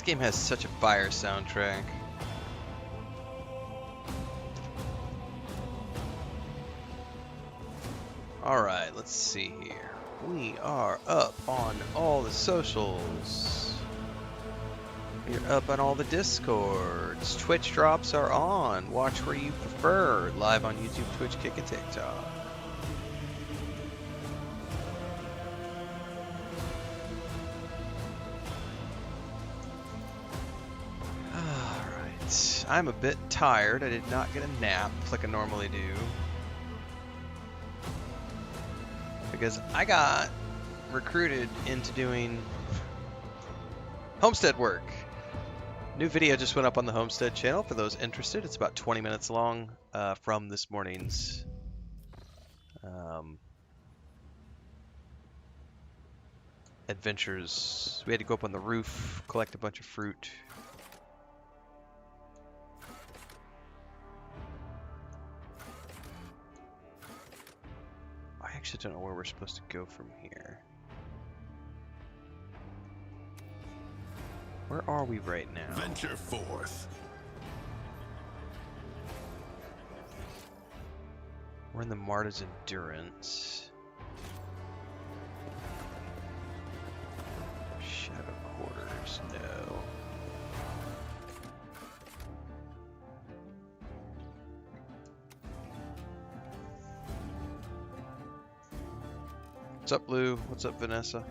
game has such a fire soundtrack. Alright, let's see here. We are up on all the socials. We're up on all the Discords. Twitch drops are on. Watch where you prefer. Live on YouTube, Twitch, Kick, and TikTok. Alright. I'm a bit tired. I did not get a nap like I normally do. Because I got recruited into doing homestead work. New video just went up on the homestead channel for those interested. It's about 20 minutes long from this morning's adventures. We had to go up on the roof, collect a bunch of fruit. I actually don't know where we're supposed to go from here. Where are we right now? Venture forth. We're in the Marta's Endurance. Shadow Quarters, no. What's up, Blue? What's up, Vanessa?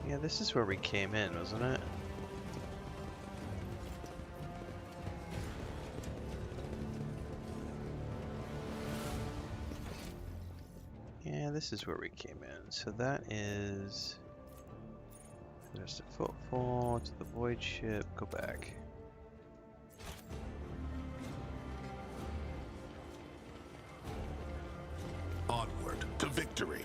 Yeah, this is where we came in, wasn't it? Yeah, this is where we came in. So that is... There's the footfall to the void ship. Go back. Onward to victory.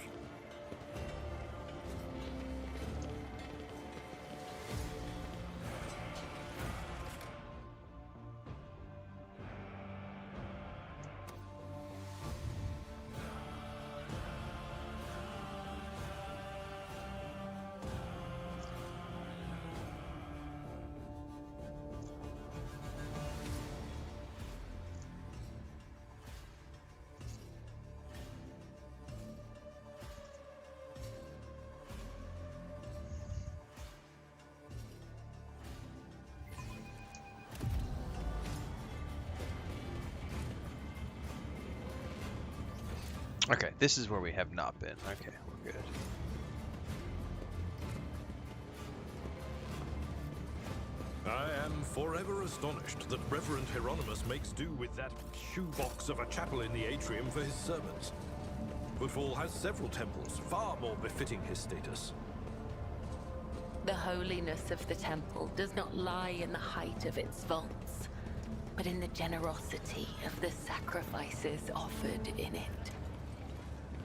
Okay, this is where we have not been. Okay, we're good. I am forever astonished that Reverend Hieronymus makes do with that shoebox of a chapel in the atrium for his servants. Footfall has several temples, far more befitting his status. The holiness of the temple does not lie in the height of its vaults, but in the generosity of the sacrifices offered in it.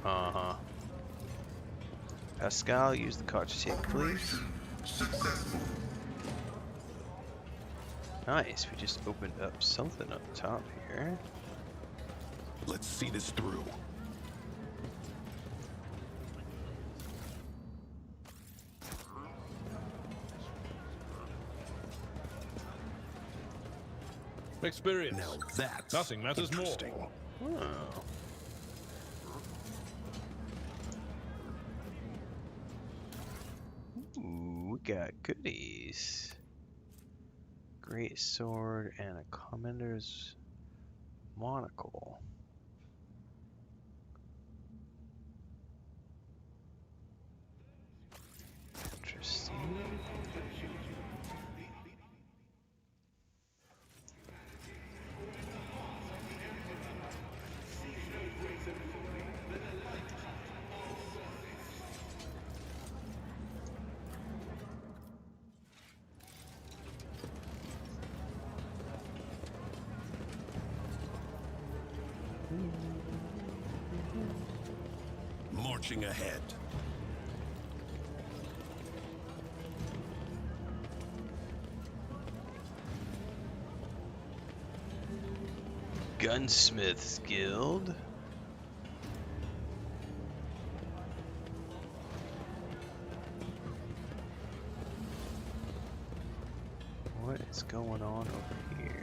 Uh-huh. Pascal, use the card to take, please. Successful. Nice, we just opened up something up top here. Let's see this through. Experience. Now that's Nothing matters more. interesting. Oh. Ooh, we got goodies. Great sword and a commander's monocle. Interesting. Marching ahead. Gunsmith's Guild. What is going on over here?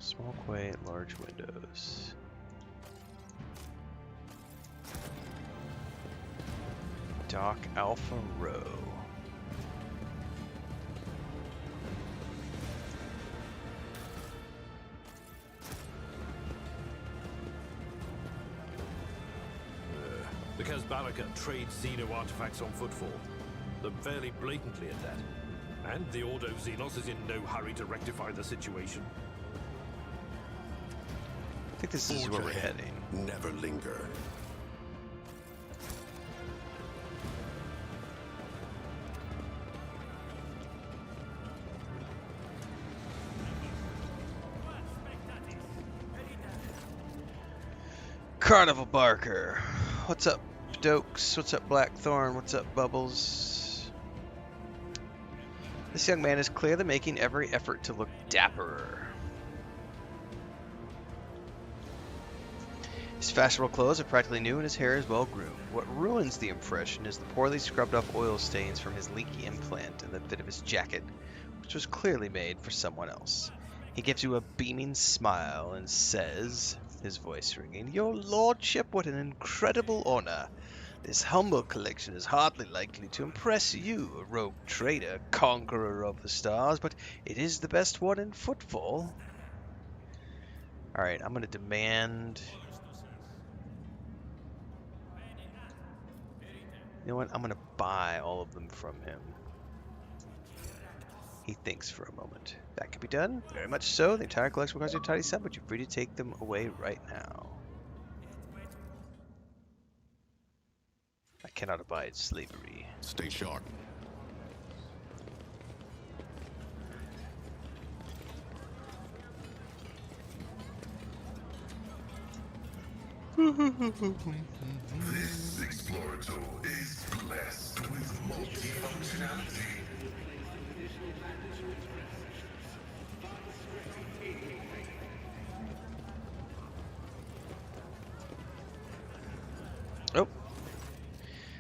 Small quay, large windows. Dock Alpha Row. The Kazbalika trade Xeno artifacts on footfall. They're fairly blatantly at that. And the Ordo Xenos is in no hurry to rectify the situation. I think this is Forge where we're ahead. heading. Never linger. Carnival Barker. What's up, Dokes? What's up, Blackthorn? What's up, Bubbles? This young man is clearly making every effort to look dapper. His fashionable clothes are practically new and his hair is well groomed. What ruins the impression is the poorly scrubbed off oil stains from his leaky implant and the fit of his jacket, which was clearly made for someone else. He gives you a beaming smile and says, his voice ringing, "Your lordship, what an incredible honor. This humble collection is hardly likely to impress you, a rogue trader, conqueror of the stars, but it is the best one in footfall." Alright, I'm going to demand... You know what? I'm going to buy all of them from him. He thinks for a moment. That can be done. Very much so. The entire collection will cost you a tidy sum, but you're free to take them away right now. I cannot abide slavery. Stay sharp. This Explorator is blessed with multifunctionality. Oh.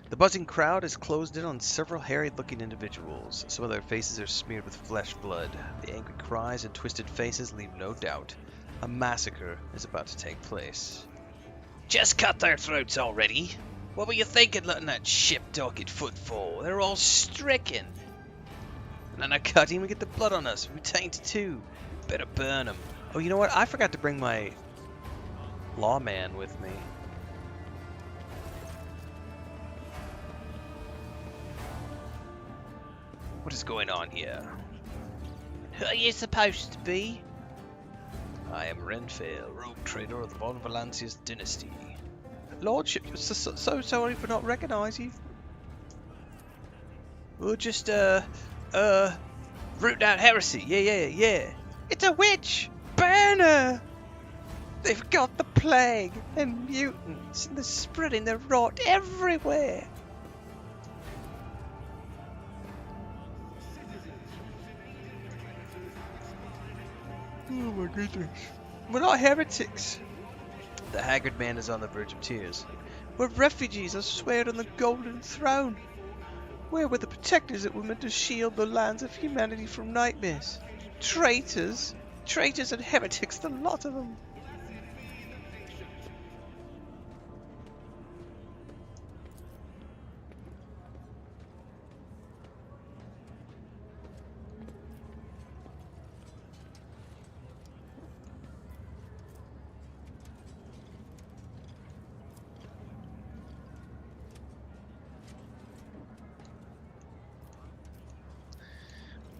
The buzzing crowd is closed in on several harried-looking individuals. Some of their faces are smeared with flesh blood. The angry cries and twisted faces leave no doubt. A massacre is about to take place. Just cut their throats already. What were you thinking letting that ship dock at footfall? They're all stricken. And then I cut him, we get the blood on us. We're tainted too. Better burn them. Oh, you know what? I forgot to bring my lawman with me. What is going on here? Who are you supposed to be? I am Renfail, rogue trader of the Von Valancius dynasty. Lordship, so sorry for not recognizing you. We're just, rooting out heresy. Yeah. It's a witch! Burn her! They've got the plague and mutants, and they're spreading their rot everywhere. Oh my goodness. We're not heretics. The haggard man is on the verge of tears. We're refugees, I swear on the golden throne. Where were the protectors that were meant to shield the lands of humanity from nightmares? Traitors! Traitors and heretics, the lot of them.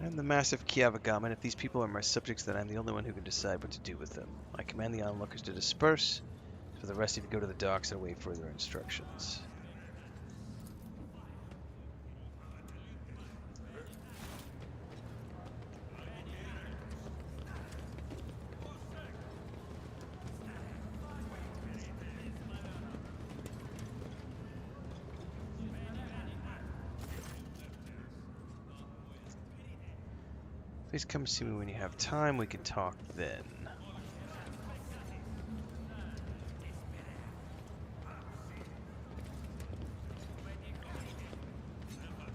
I'm the massive Kiavagam, and if these people are my subjects, then I'm the only one who can decide what to do with them. I command the onlookers to disperse. For the rest of you, go to the docks and await further instructions. Please come see me when you have time. We can talk then.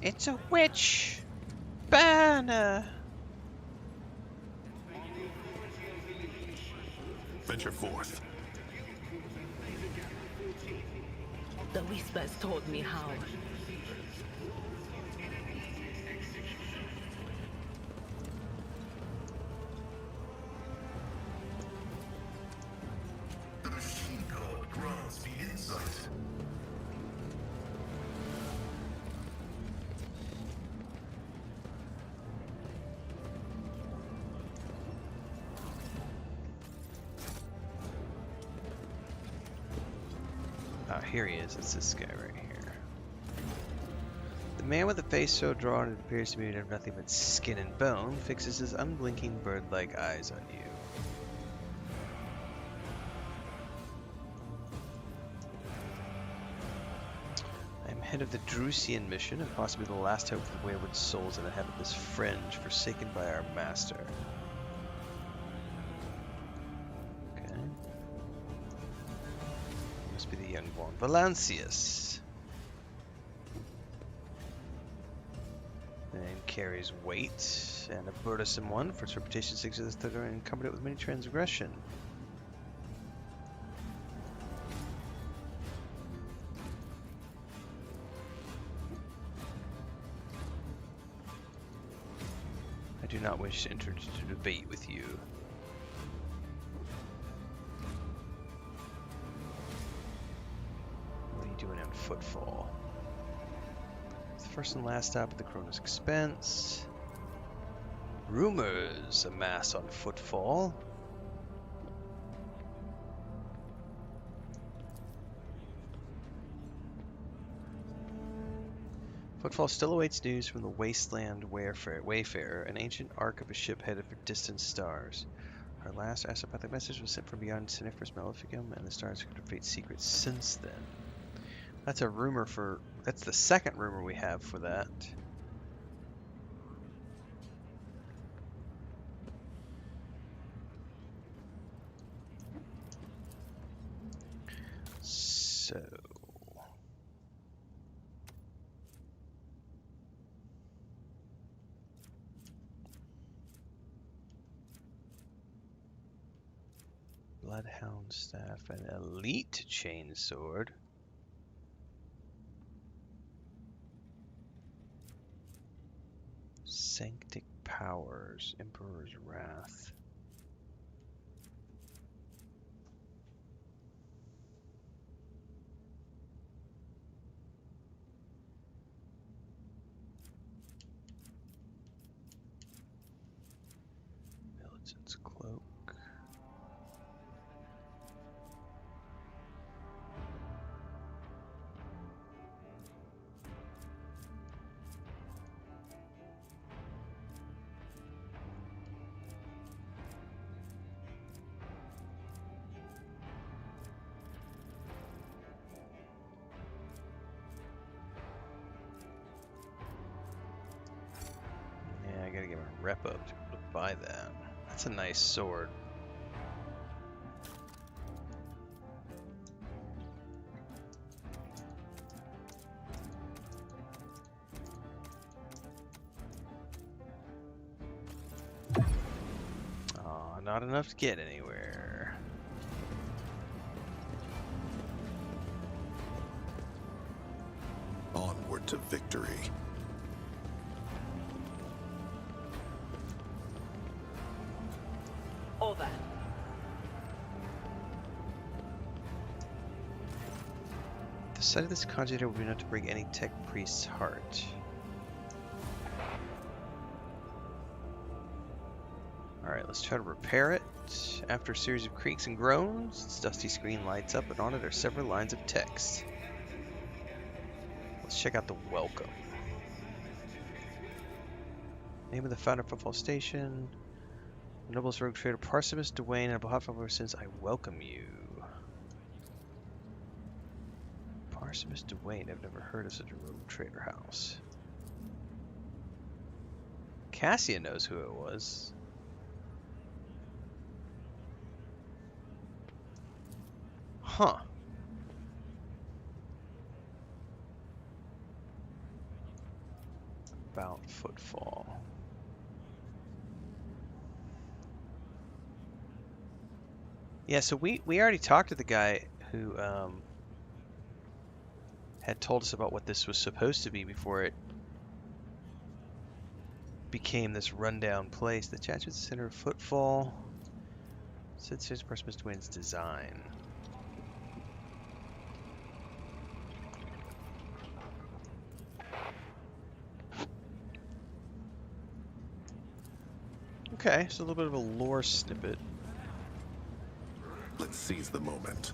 It's a witch! Banner! Venture forth. The whispers taught me how. The machine god grants me insight. Oh, here he is. It's this guy right here. The man with a face so drawn it appears to be to have nothing but skin and bone fixes his unblinking bird-like eyes on you. I am head of the Drusian mission and possibly the last hope for the wayward souls that inhabit this fringe forsaken by our master. Okay. Must be the young-born Valancius. And carries weight and a burdensome one for its reputation sake of that are encumbered it with many transgression. I do not wish to enter into debate with you. What are you doing on footfall? It's the first and last stop at the Cronus expense. Rumors amass on footfall. Footfall still awaits news from the wasteland wayfarer, an ancient ark of a ship headed for distant stars. Our last astropathic message was sent from beyond Siniferous Maleficum, and the stars could have faced secrets since then. That's a rumor for... That's the second rumor we have for that. So... Bloodhound staff, an elite chainsword. Sanctic powers, Emperor's wrath. Militant's cloak. Yeah, I gotta get my rep up to be able to buy that. That's a nice sword. Aw, not enough to get anywhere. Onward to victory. Over. The sight of this conjurer would be enough to break any tech priest's heart. Alright, let's try to repair it. After a series of creaks and groans, its dusty screen lights up, and on it are several lines of text. Let's check out the welcome. Name of the founder of Footfall Station. Noblest rogue trader Parsimus Dwayne, and on behalf of our sins, I welcome you. Parsimus Dwayne, I've never heard of such a rogue trader house. Cassia knows who it was. Huh. About footfall. Yeah, so we already talked to the guy who had told us about what this was supposed to be before it became this rundown place. The chat should center of footfall. Since his person Mr. Wynn's design. Okay, so a little bit of a lore snippet. Let's seize the moment.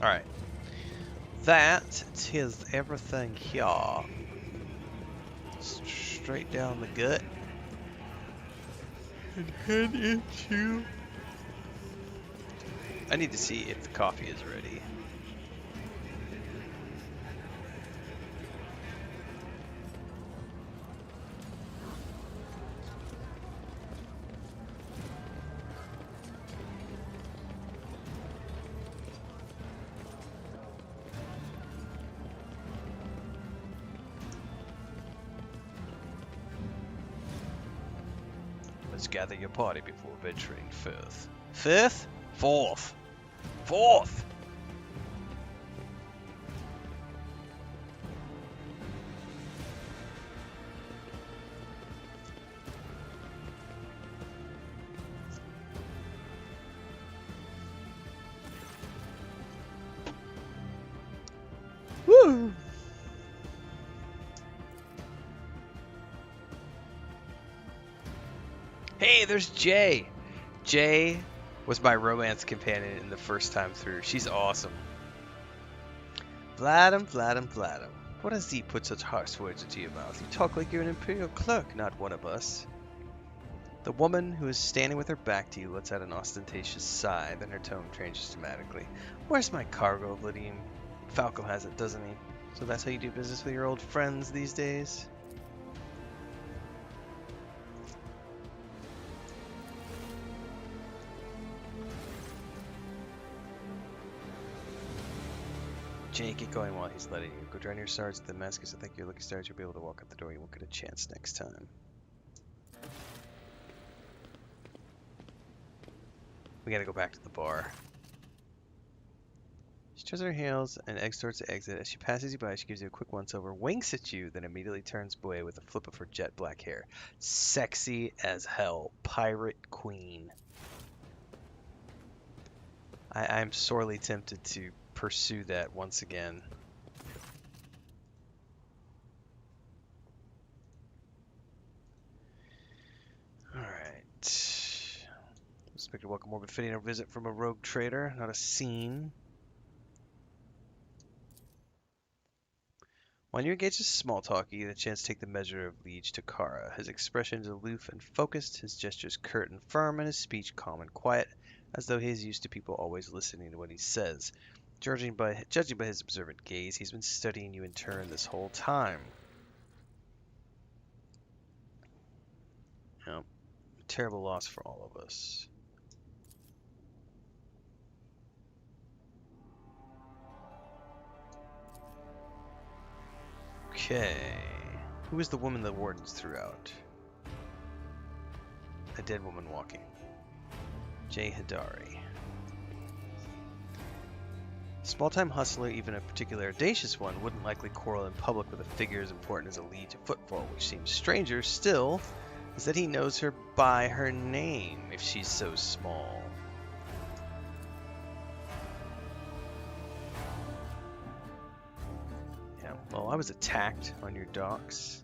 Alright. That is everything here. Straight down the gut. And head into... I need to see if the coffee is ready. Let's gather your party before venturing forth. Fifth? Fourth. Fourth! Woo! Hey, there's Jay. Jay was my romance companion in the first time through. She's awesome. Vladim, Vladim, Vladim. What has he put such harsh words into your mouth? You talk like you're an Imperial clerk, not one of us. The woman who is standing with her back to you lets out an ostentatious sigh, then her tone changes dramatically. Where's my cargo, Vladim? Falco has it, doesn't he? So that's how you do business with your old friends these days? Jay, get going while he's letting you. Go join your stars at the Damascus. I think you're lucky stars. You'll be able to walk out the door. You won't get a chance next time. We gotta go back to the bar. She turns her heels and eggs towards the exit. As she passes you by, she gives you a quick once-over, winks at you, then immediately turns away with a flip of her jet black hair. Sexy as hell. Pirate queen. I'm sorely tempted to pursue that once again. Alright. Expect to welcome more befitting a visit from a rogue trader, not a scene. When you engage in small talk, you get a chance to take the measure of Liege Takara. His expression is aloof and focused, his gestures curt and firm, and his speech calm and quiet, as though he is used to people always listening to what he says. Judging by his observant gaze, he's been studying you in turn this whole time. Yep. A terrible loss for all of us. Okay. Who is the woman the wardens threw out? A dead woman walking. Jay Hidari. Small-time hustler, even a particularly audacious one, wouldn't likely quarrel in public with a figure as important as a lead to footfall. Which seems stranger still is that he knows her by her name, if she's so small. Yeah, well, I was attacked on your docks.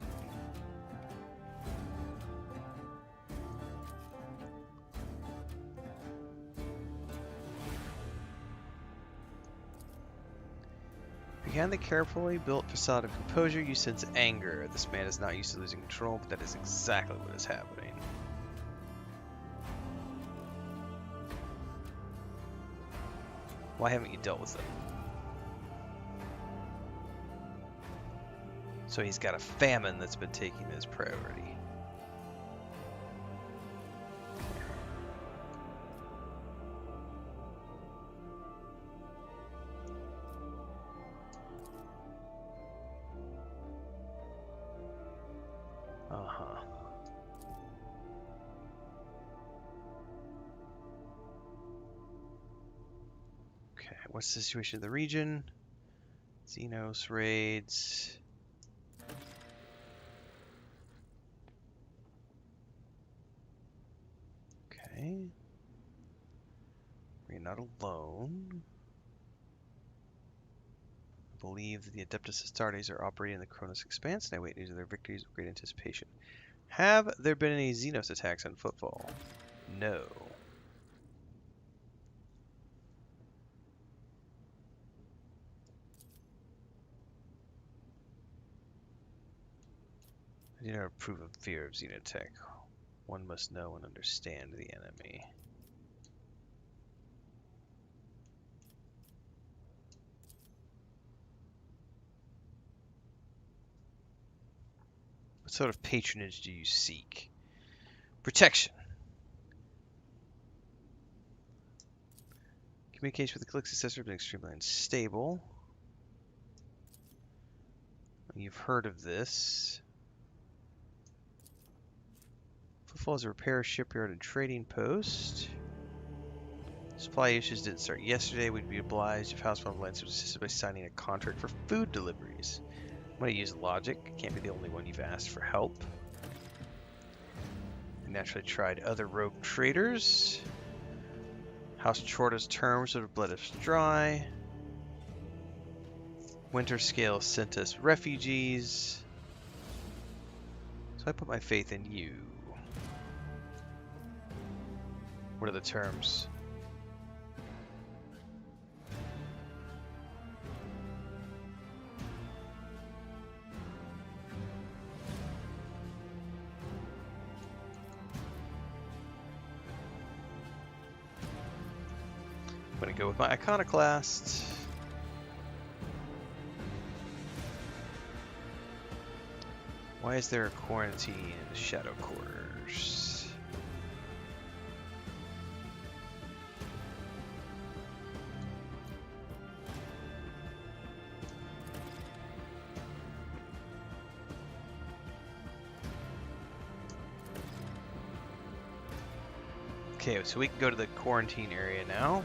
Behind the carefully built facade of composure, you sense anger. This man is not used to losing control, but that is exactly what is happening. Why haven't you dealt with them? So he's got a famine that's been taking his priority. Uh-huh. Okay, what's the situation in the region? Xenos raids. Okay. We're not alone. I believe that the Adeptus Astartes are operating in the Cronus Expanse, and I wait news of their victories with great anticipation. Have there been any Xenos attacks on Footfall? No. I do not approve of fear of Xenotech. One must know and understand the enemy. What sort of patronage do you seek? Protection. Communication with the click successor has been extremely unstable. You've heard of this. Footfall is a repair shipyard and trading post. Supply issues didn't start yesterday. We'd be obliged if House of Lance was assisted by signing a contract for food deliveries. I'm going to use logic. Can't be the only one you've asked for help. I naturally tried other rogue traders. House Chorta's terms would have bled us dry. Winter Scale sent us refugees. So I put my faith in you. What are the terms? I'm going to go with my Iconoclast. Why is there a quarantine in the Shadow Quarters? Okay, so we can go to the quarantine area now.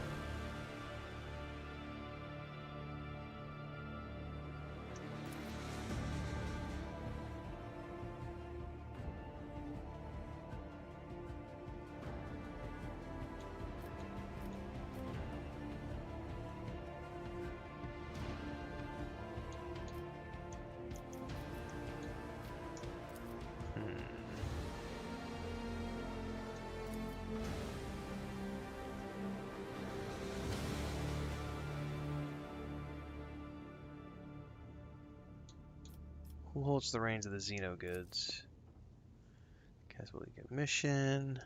Who holds the reins of the Xeno goods? Guys, will get mission.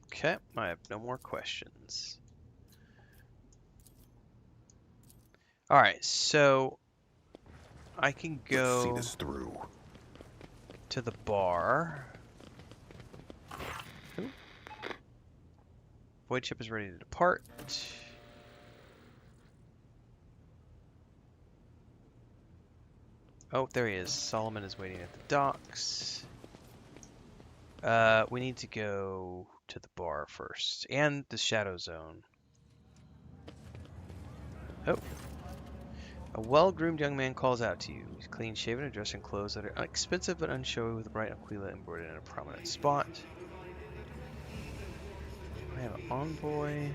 Okay, I have no more questions. All right, so I can Let's see go this through. to the bar. Ooh. Void ship is ready to depart. Oh, there he is. Solomon is waiting at the docks. We need to go to the bar first, and the Shadow Zone. Oh. A well-groomed young man calls out to you. He's clean-shaven and dressed in clothes that are inexpensive but unshowy, with a bright Aquila embroidered in a prominent spot. I have an envoy.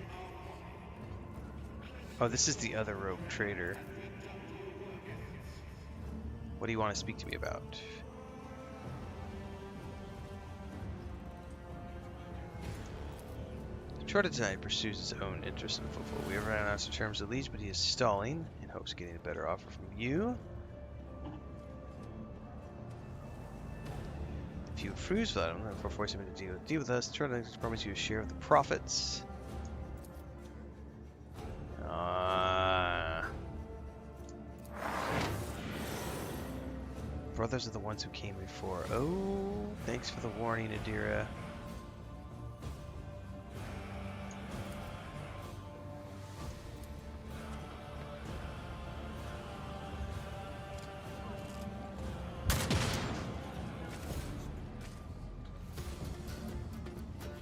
Oh, this is the other rogue trader. What do you want to speak to me about? The Trototype pursues his own interest in football. We have announced the terms of lease, but he is stalling in hopes of getting a better offer from you. If you refuse without him, therefore force him to deal with us, Trototype promise you a share of the profits. Brothers are the ones who came before. Oh, thanks for the warning, Adira.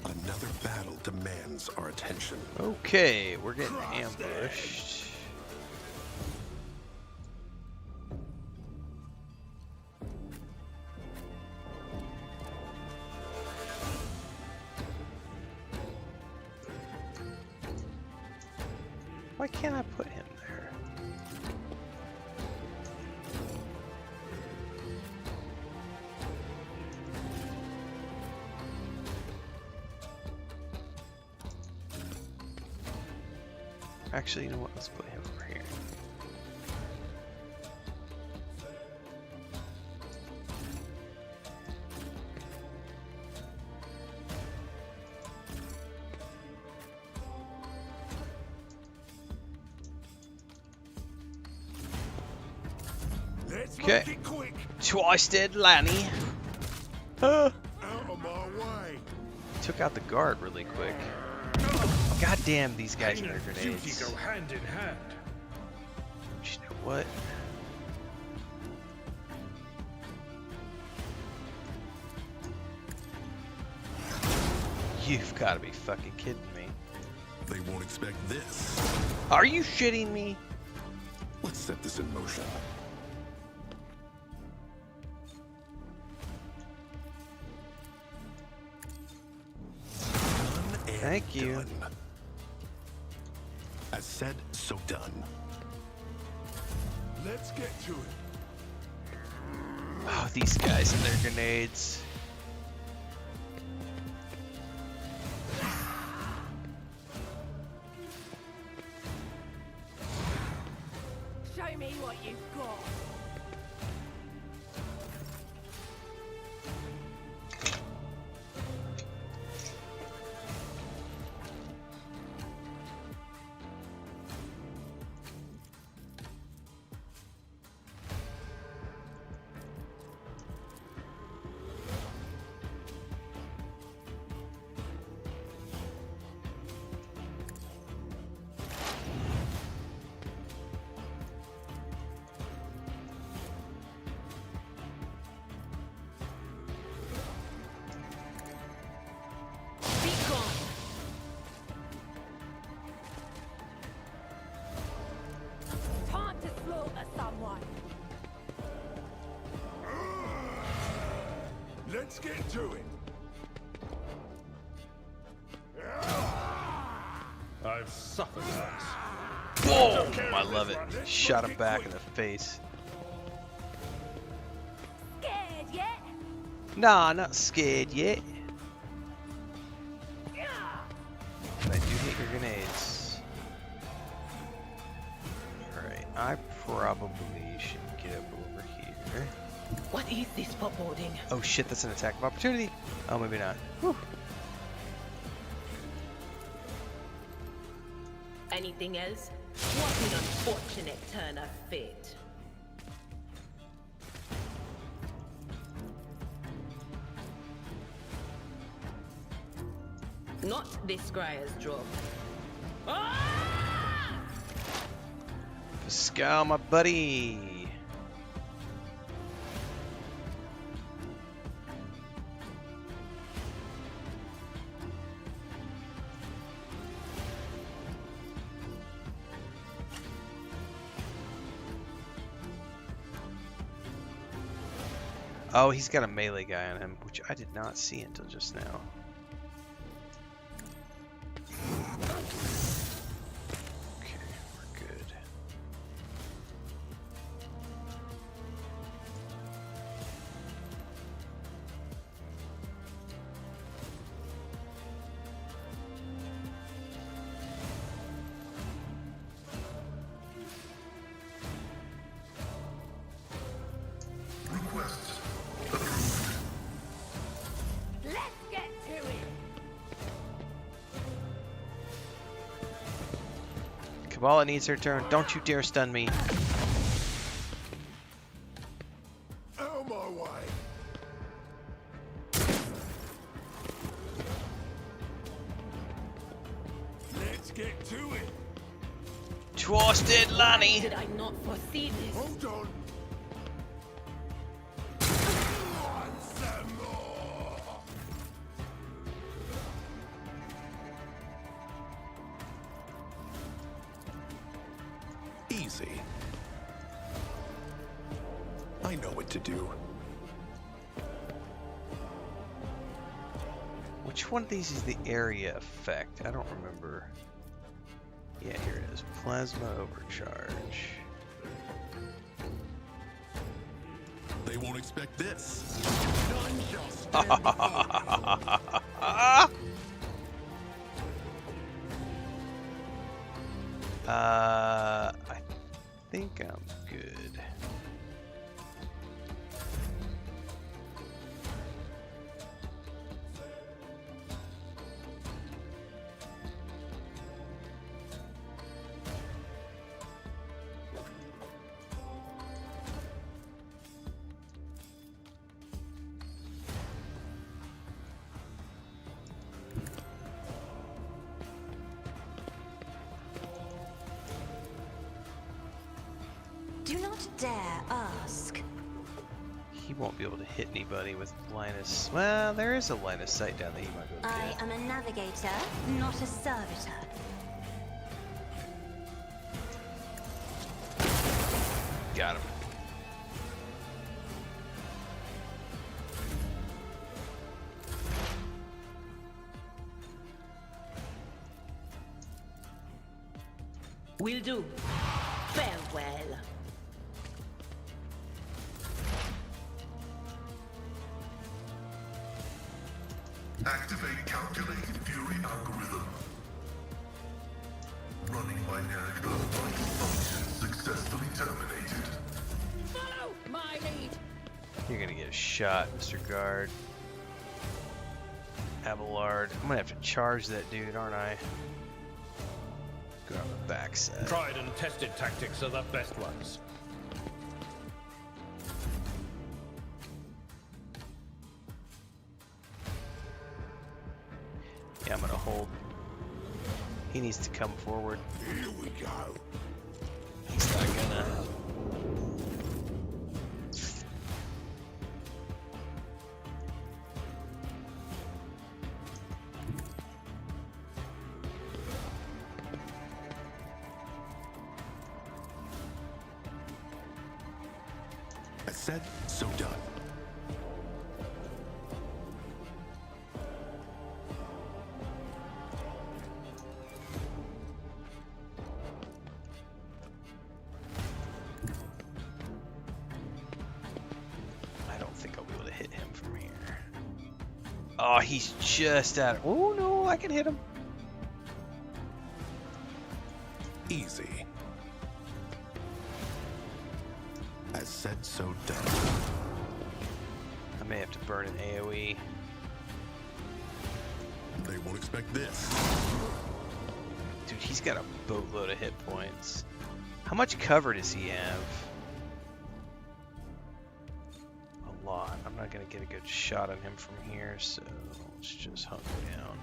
Another battle demands our attention. Okay, we're getting ambushed. Why can't I put him there? Actually, you know what? Let's put him over here. Let's Okay. make it quick. Twice dead Lanny. Out of my way. Took out the guard really quick. God damn these guys and their grenades. Duty go hand in hand. You know what? You've got to be fucking kidding me. They won't expect this. Are you shitting me? Let's set this in motion. Done and Thank you. done. As said, so done. Let's get to it. Oh, these guys and their grenades. Show me what you've got. Be gone. Time to slaughter someone. Let's get to it. I've suffered that. Boom! I love it. Shot him back in the face. Scared yet? Nah, not scared yet. But I do hate your grenades. Alright, I probably should get up over here. What is this foreboding? Oh shit, that's an attack of opportunity. Oh, maybe not. Whew. Anything else? What an unfortunate turn of fate. Not this Scryer's job. Ah! Pascal, my buddy. Oh, he's got a melee guy on him, which I did not see until just now. Okay, we're good. Kabbalah needs her turn. Don't you dare stun me. Out of my way. Let's get to it. Trusted Lanny. Did I not foresee this? Hold on. Want some more? Easy. I know what to do. Which one of these is the area effect? I don't remember. Yeah, here it is. Plasma overcharge. They won't expect this. None shall stand before I think I'm good. Do not dare ask. He won't be able to hit anybody with Linus. Well, there is a line of sight down there he might be able to I get. am a navigator, not a servitor. Got him. Will do. Farewell. Activate calculated fury algorithm. Running binary vital function successfully terminated. Follow my lead. You're gonna get a shot, Mr. Guard. Abelard. I'm gonna have to charge that dude, aren't I? Go on the backside. Tried and tested tactics are the best ones. Yeah, I'm gonna hold. He needs to come forward. Here we go. He's not gonna. I said, so done. I don't think I'll be able to hit him from here. Oh, he's just out of. Oh no, I can hit him. Easy. I said, so done. I may have to burn an AoE. They won't expect this. Dude, he's got a boatload of hit points. How much cover does he have? A lot. I'm not gonna get a good shot on him from here, so let's just hunker down.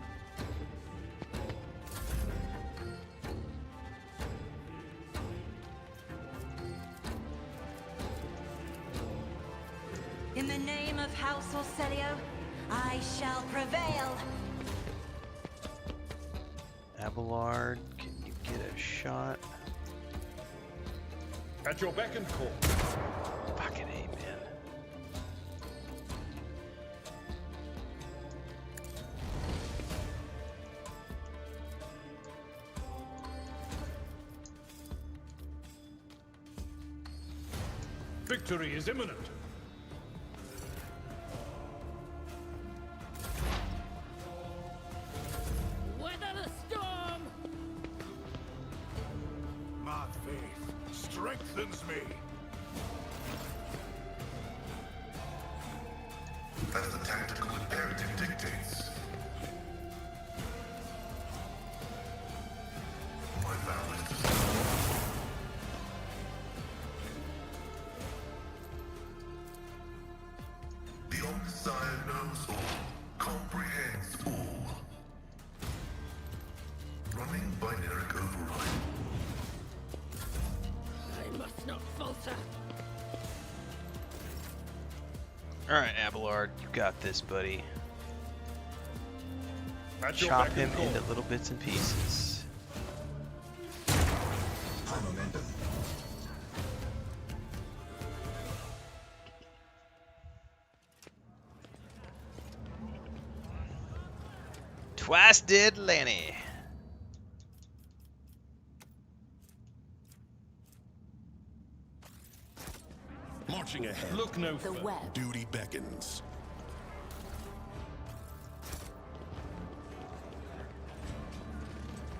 In the name of House Orselio, I shall prevail. Abelard, can you get a shot? At your beck and call. Fucking A, man. Victory is imminent. Weather the storm. My faith strengthens me. As the tactical imperative dictates. My vow is to Alright, Abelard, you got this, buddy. At your Chop beck him and call. into little bits and pieces. High momentum. Twice dead Lanny. Marching ahead. Look no The further. web. Duty beckons.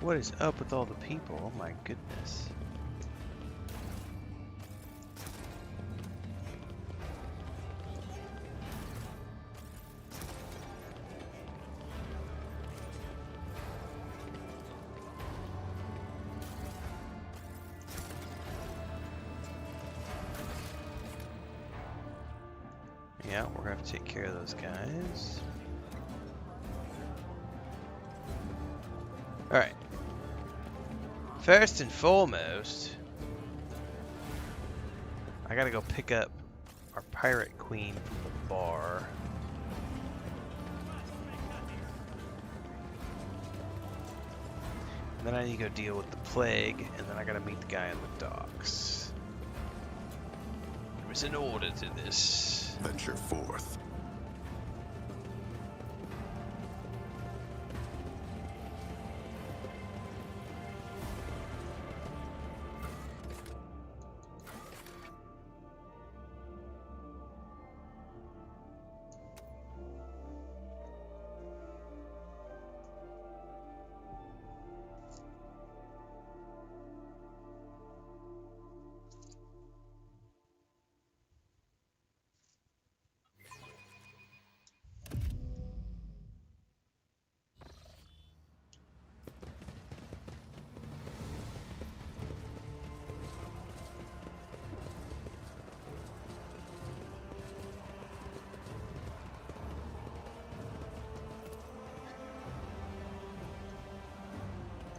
What is up with all the people? Oh my goodness. Yeah, we're gonna have to take care of those guys. Alright. First and foremost, I gotta go pick up our pirate queen from the bar. And then I need to go deal with the plague, and then I gotta meet the guy in the docks. There was an order to this. Venture forth.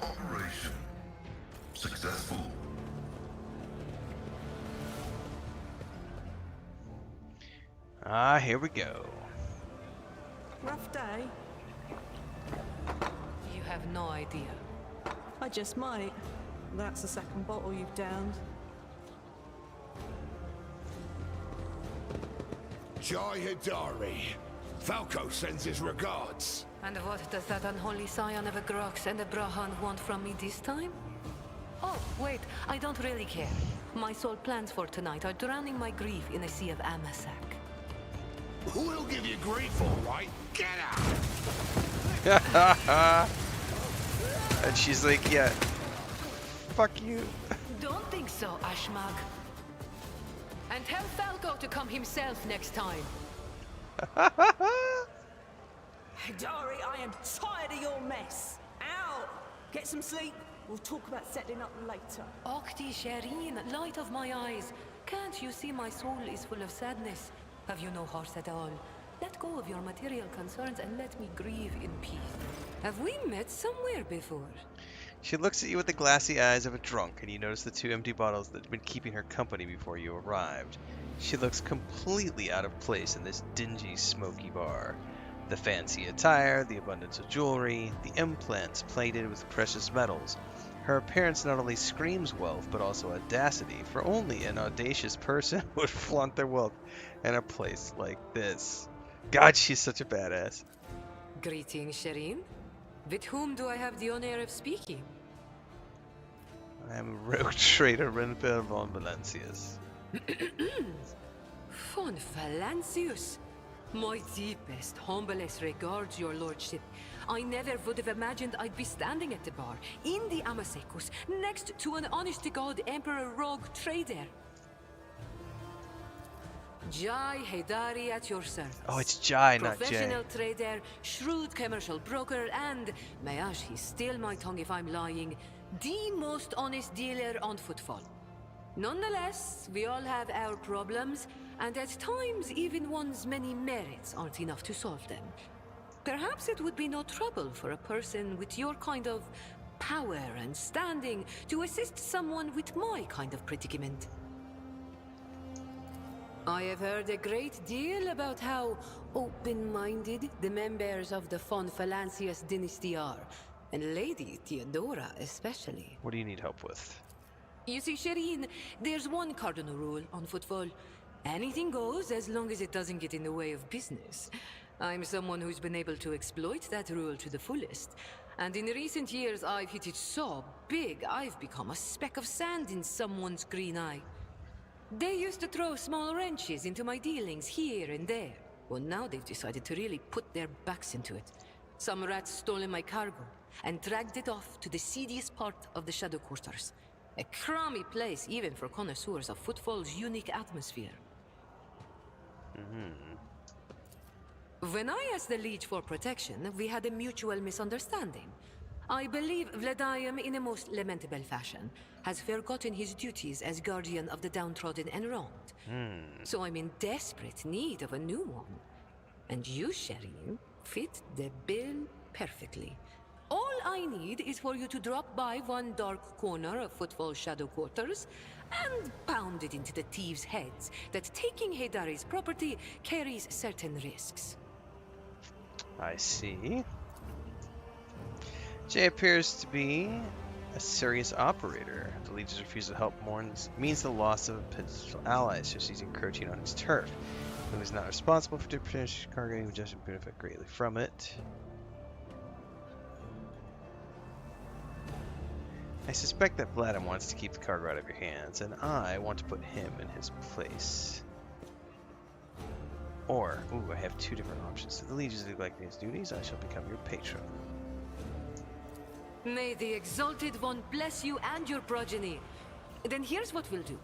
Operation successful. Ah, here we go. Rough day? You have no idea. I just might. That's the second bottle you've downed. Jai Hidari. Falco sends his regards. And what does that unholy scion of a Grox and a Brahan want from me this time? Oh, wait, I don't really care. My sole plans for tonight are drowning my grief in a sea of Amasak. We'll give you grief, all right. Get out! And she's like, yeah, fuck you. Don't think so, Ashmag. And tell Falco to come himself next time. Hidari, I am tired of your mess. Out! Get some sleep. We'll talk about settling up later. Okti Shireen, light of my eyes. Can't you see my soul is full of sadness? Have you no heart at all? Let go of your material concerns and let me grieve in peace. Have we met somewhere before? She looks at you with the glassy eyes of a drunk, and you notice the 2 empty bottles that had been keeping her company before you arrived. She looks completely out of place in this dingy, smoky bar. The fancy attire, the abundance of jewelry, the implants plated with precious metals. Her appearance not only screams wealth, but also audacity, for only an audacious person would flaunt their wealth in a place like this. God, she's such a badass. Greetings, Shireen. With whom do I have the honor of speaking? I am rogue trader Renfail von Valencius. Von Valancius. My deepest, humblest regards, your lordship. I never would have imagined I'd be standing at the bar, in the Amasekus, next to an honest-to-God Emperor rogue trader. Jai Hidari at your service. Oh, it's Jai, not Jay. Professional trader, shrewd commercial broker, and, may he steal my tongue if I'm lying, the most honest dealer on footfall. Nonetheless, we all have our problems, and at times even one's many merits aren't enough to solve them. Perhaps it would be no trouble for a person with your kind of power and standing to assist someone with my kind of predicament. I have heard a great deal about how open-minded the members of the von Valancius dynasty are, and Lady Theodora especially. What do you need help with? You see, Shireen, there's one cardinal rule on football. Anything goes as long as it doesn't get in the way of business. I'm someone who's been able to exploit that rule to the fullest. And in recent years, I've hit it so big, I've become a speck of sand in someone's green eye. They used to throw small wrenches into my dealings here and there. Well, now they've decided to really put their backs into it. Some rats stolen my cargo and dragged it off to the seediest part of the Shadow Quarters. A crummy place even for connoisseurs of footfall's unique atmosphere. When I asked the Liege for protection, we had a mutual misunderstanding. I believe Vladium, in a most lamentable fashion, has forgotten his duties as guardian of the downtrodden and wronged. So I'm in desperate need of a new one. And you, Shireen, fit the bill perfectly. All I need is for you to drop by one dark corner of Footfall's Shadow Quarters and pound it into the thieves' heads that taking Heydari's property carries certain risks. I see. Jay appears to be a serious operator. The Legion's refusal to help means the loss of potential allies, so she's encroaching on his turf. Who is not responsible for the British cargo, he would just benefit greatly from it. I suspect that Vladimir wants to keep the cargo out of your hands, and I want to put him in his place. Or, I have two different options. If the Legions neglect his duties, I shall become your patron. May the Exalted One bless you and your progeny. Then here's what we'll do.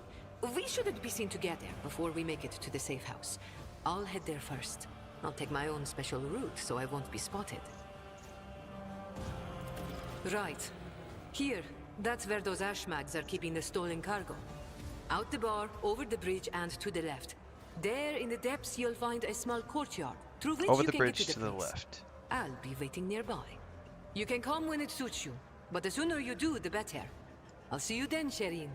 We shouldn't be seen together before we make it to the safe house. I'll head there first. I'll take my own special route so I won't be spotted. Right. Here. That's where those ashmags are keeping the stolen cargo. Out the bar, over the bridge, and to the left. There, in the depths, you'll find a small courtyard, through which Over you the can bridge get to the place. left. I'll be waiting nearby. You can come when it suits you, but the sooner you do, the better. I'll see you then, Shireen.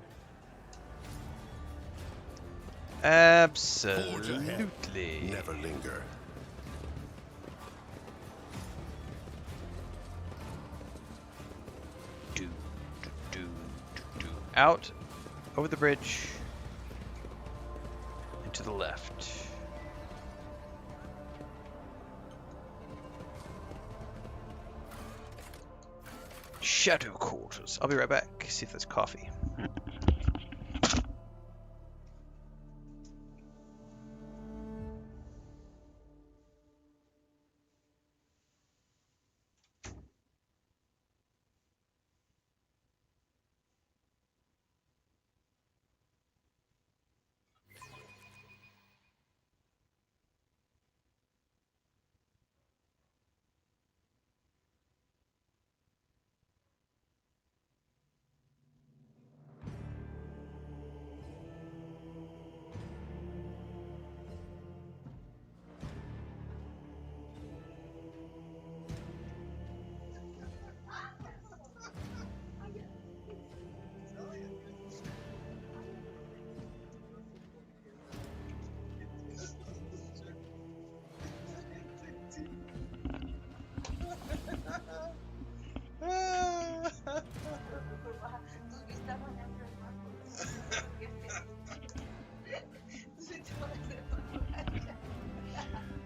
Forge ahead. Absolutely. Never linger. Out, over the bridge, and to the left. Shadow Quarters. I'll be right back. See if there's coffee.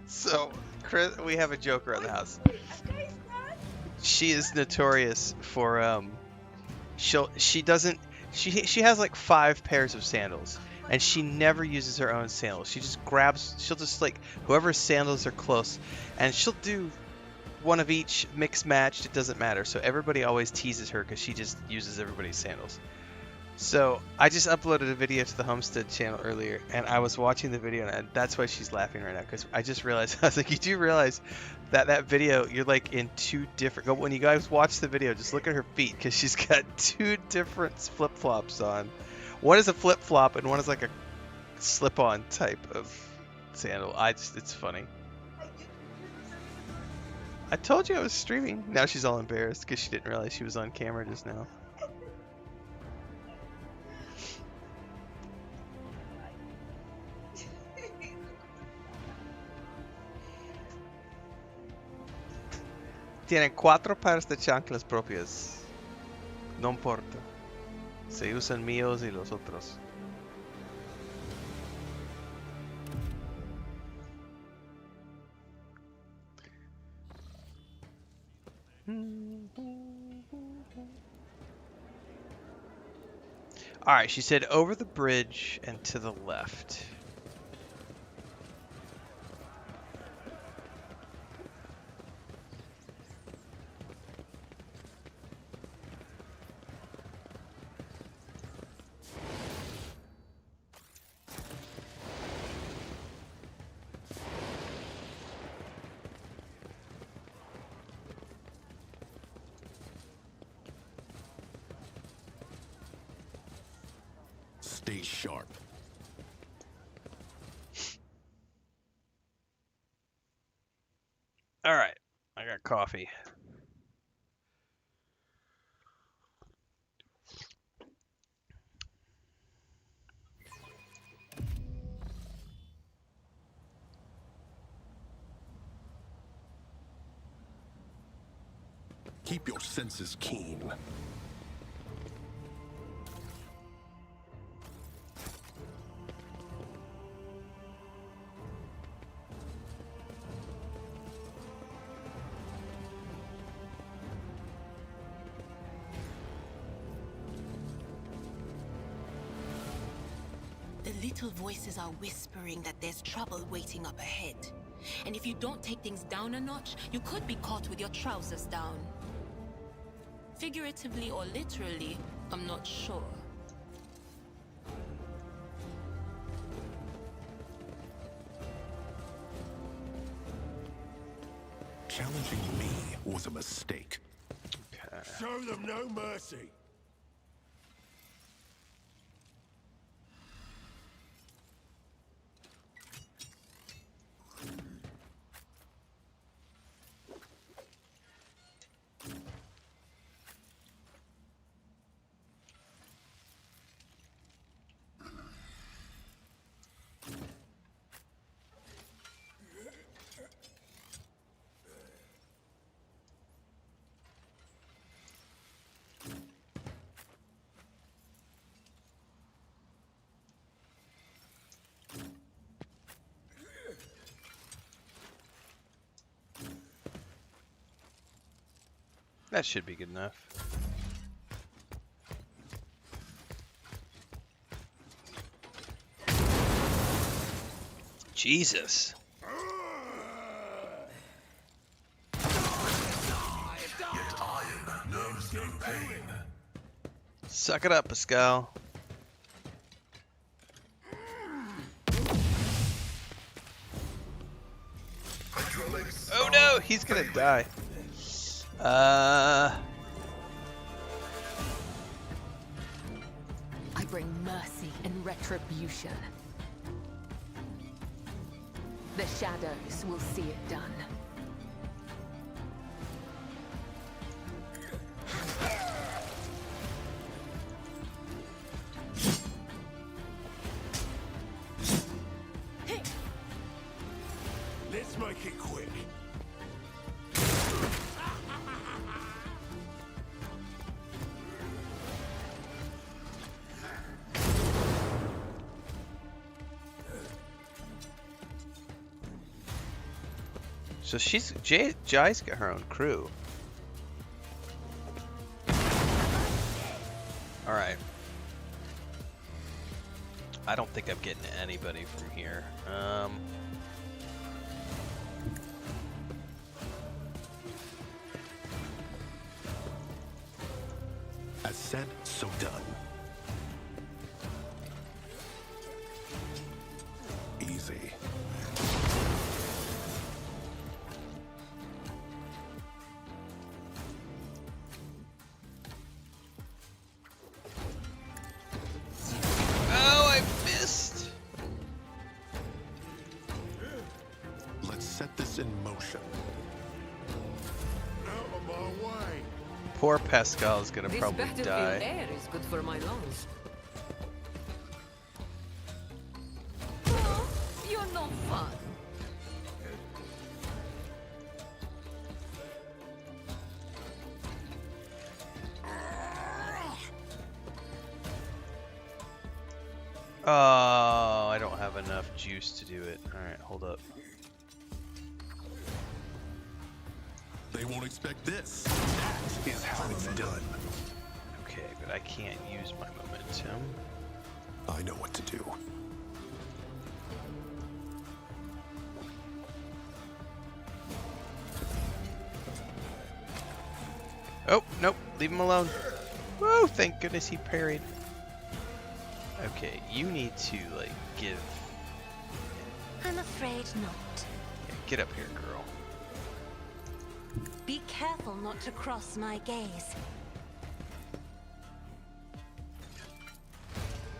So, Chris, we have a joke around the house. She is notorious for she has like 5 pairs of sandals, and she never uses her own sandals. She just she'll just like whoever's sandals are close, and she'll do one of each, mixed matched, it doesn't matter. So everybody always teases her because she just uses everybody's sandals. So I just uploaded a video to the Homestead channel earlier, and I was watching the video, and that's why she's laughing right now, because I just realized, I was like, you do realize that video, you're like in 2 different, when you guys watch the video, just look at her feet, because she's got 2 different flip-flops on. One is a flip-flop, and one is like a slip-on type of sandal. It's funny. I told you I was streaming. Now she's all embarrassed, because she didn't realize she was on camera just now. Tienen 4 pares de chanclas propias. No importa. Se usan míos y los otros. Alright, she said over the bridge and to the left. Stay sharp. Alright, I got coffee. Keep your senses keen. The little voices are whispering that there's trouble waiting up ahead. And if you don't take things down a notch, you could be caught with your trousers down. Figuratively or literally, I'm not sure. Challenging me was a mistake. Okay. Show them no mercy. That should be good enough. Jesus. Yet iron knows no pain. Suck it up, Pascal. Oh no, he's gonna die. I bring mercy and retribution. The shadows will see it done. Let's make it quick. So Jai's got her own crew. Alright. I don't think I'm getting anybody from here. As said, so done. Easy. Oh, I missed! Let's set this in motion. Out of my way. Poor Pascal is gonna This probably battlefield die. air is good for my lungs. Oh, you're no fun. Oh, I don't have enough juice to do it. Alright, hold up. They won't expect this. That is how it's done. Okay, but I can't use my momentum. I know what to do. Oh, nope. Leave him alone. Woo, thank goodness he parried. Okay, you need to, like, give... I'm afraid not. Yeah, get up here, girl. Be careful not to cross my gaze.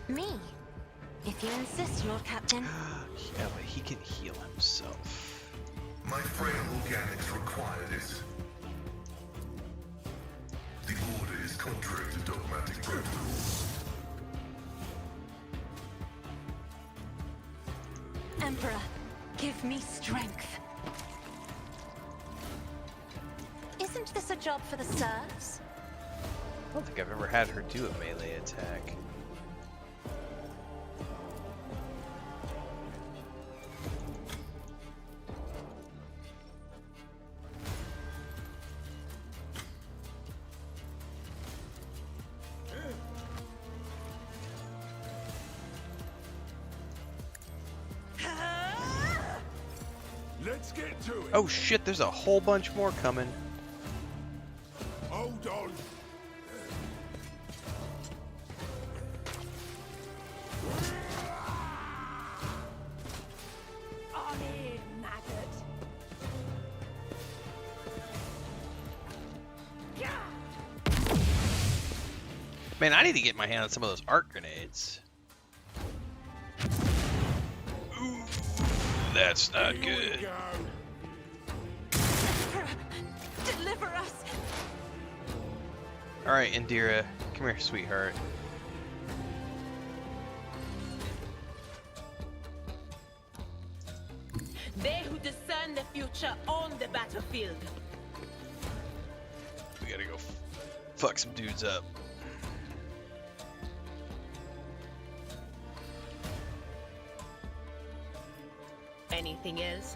Me? If you insist, Lord Captain. Yeah, but he can heal himself. My frail organics require this. The order is contrary to dogmatic protocols. Emperor, give me strength. Isn't this a job for the serfs? I don't think I've ever had her do a melee attack. Let's get to it. Oh shit, there's a whole bunch more coming. Hold on. On in, maggot. Man, I need to get my hand on some of those arc grenades. Ooh, that's not Here we good. go. Emperor, deliver us. Alright, Indira, come here, sweetheart. They who discern the future on the battlefield. We gotta go fuck some dudes up. Anything else?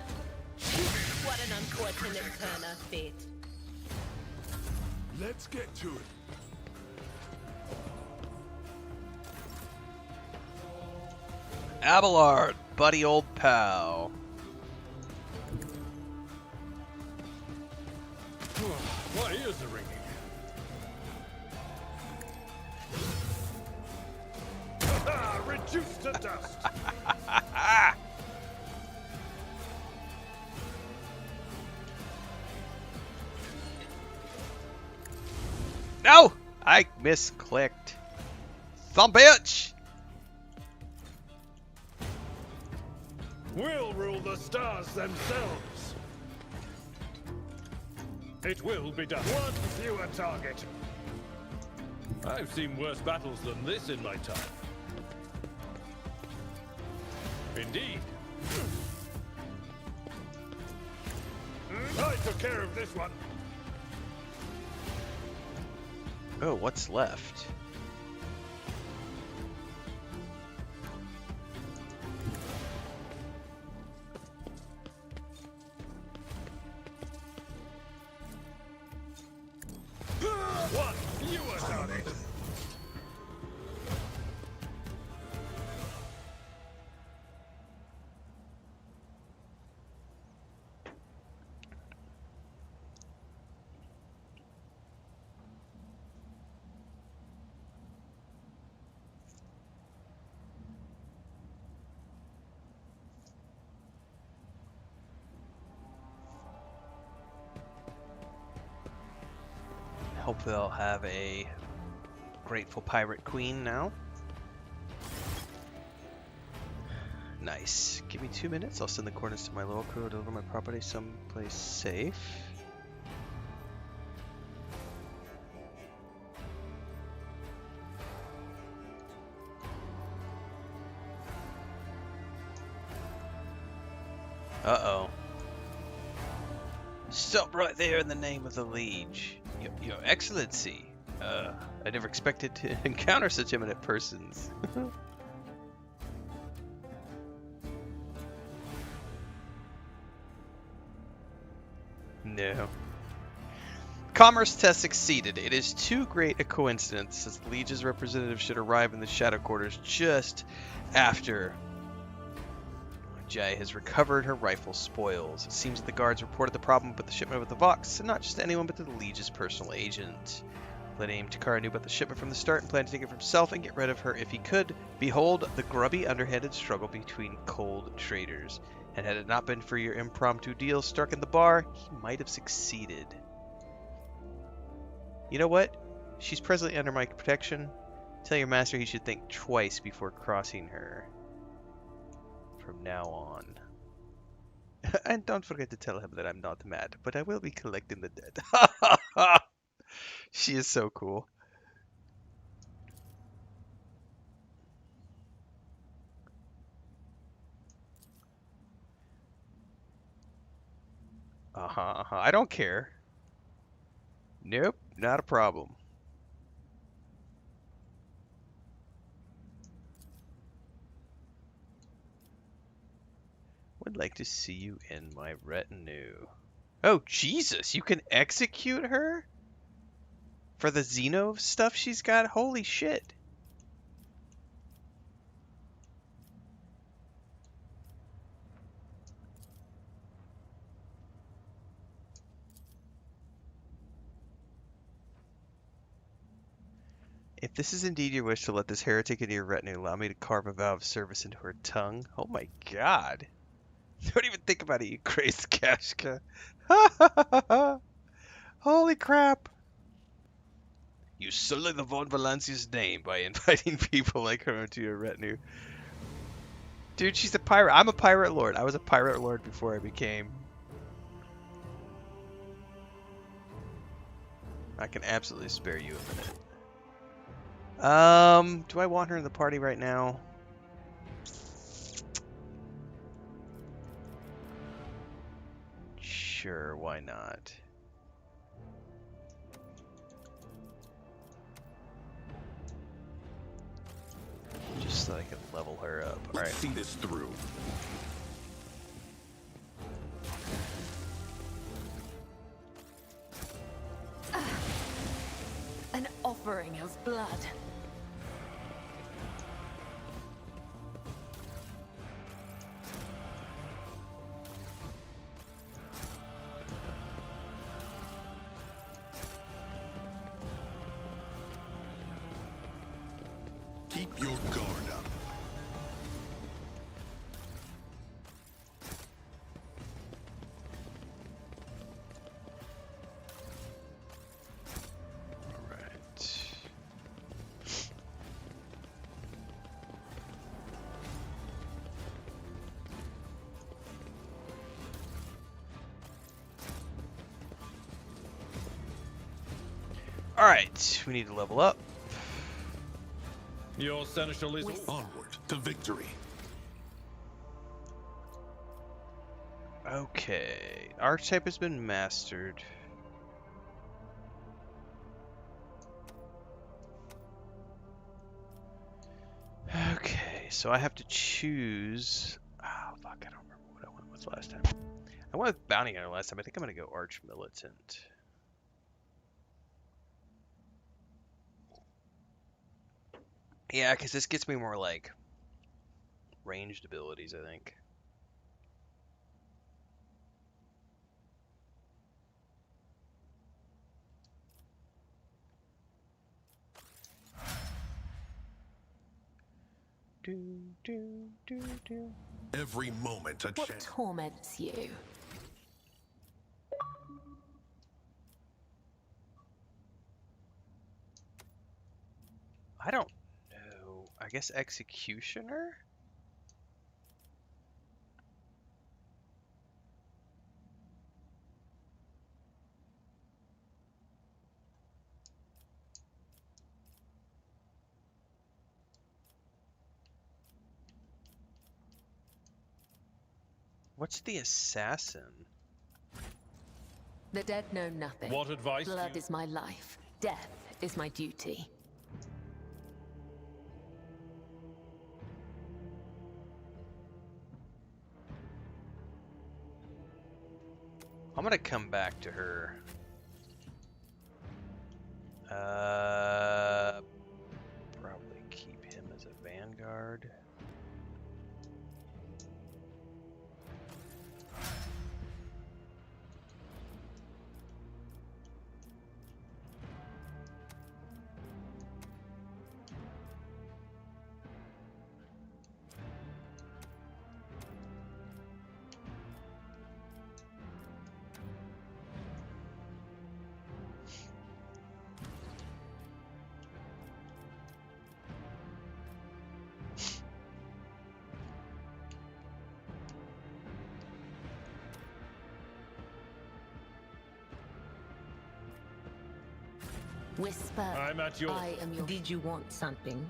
What an unfortunate turn of fate. Let's get to it. Abelard, buddy old pal. My ears are ringing. Reduced to dust. No! I misclicked. Some bitch! We'll rule the stars themselves. It will be done. One fewer target. I've seen worse battles than this in my time. Indeed. I took care of this one. Oh, what's left? One fewer target. Hopefully I'll have a grateful pirate queen now. Nice. Give me 2 minutes. I'll send the coordinates to my local crew to deliver my property someplace safe. Uh-oh. Stop right there in the name of the liege. Your Excellency. I never expected to encounter such eminent persons. No. Commerce test succeeded. It is too great a coincidence as the Liege's representative should arrive in the Shadow Quarters just after Jay has recovered her rifle spoils. It seems that the guards reported the problem with the shipment of the Vox, and not just to anyone but to the Liege's personal agent. Lady Takara knew about the shipment from the start and planned to take it for himself and get rid of her if he could. Behold, the grubby, underhanded struggle between cold traders. And had it not been for your impromptu deal struck in the bar, he might have succeeded. You know what? She's presently under my protection. Tell your master he should think twice before crossing her. From now on. And don't forget to tell him that I'm not mad, but I will be collecting the debt. She is so cool. I don't care. Nope, not a problem. Would like to see you in my retinue. Oh, Jesus, you can execute her? For the Xeno stuff she's got? Holy shit. If this is indeed your wish to let this heretic into your retinue, allow me to carve a vow of service into her tongue. Oh my god. Don't even think about it, you crazed Kashka. Holy crap. You sully the Von Valancia's name by inviting people like her into your retinue. Dude, she's a pirate. I'm a pirate lord. I was a pirate lord before I became. I can absolutely spare you a minute. Do I want her in the party right now? Sure, why not? Just so I can level her up. All right. Let's see this through. An offering of blood. Keep your guard up. All right. All right, we need to level up. Your seneschal is Onward to victory. Okay, archetype has been mastered. Okay, so I have to choose. Oh fuck, I don't remember what I went with last time. I went with bounty hunter last time. I think I'm gonna go arch militant. Yeah, because this gets me more like ranged abilities, I think. Every moment a What chance. torments you? I don't know. I guess executioner? What's the assassin? The dead know nothing. What advice do Blood you- is my life. Death is my duty. I'm gonna come back to her. Probably keep him as a vanguard. Whisper. I'm at your... I am your. Did you want something?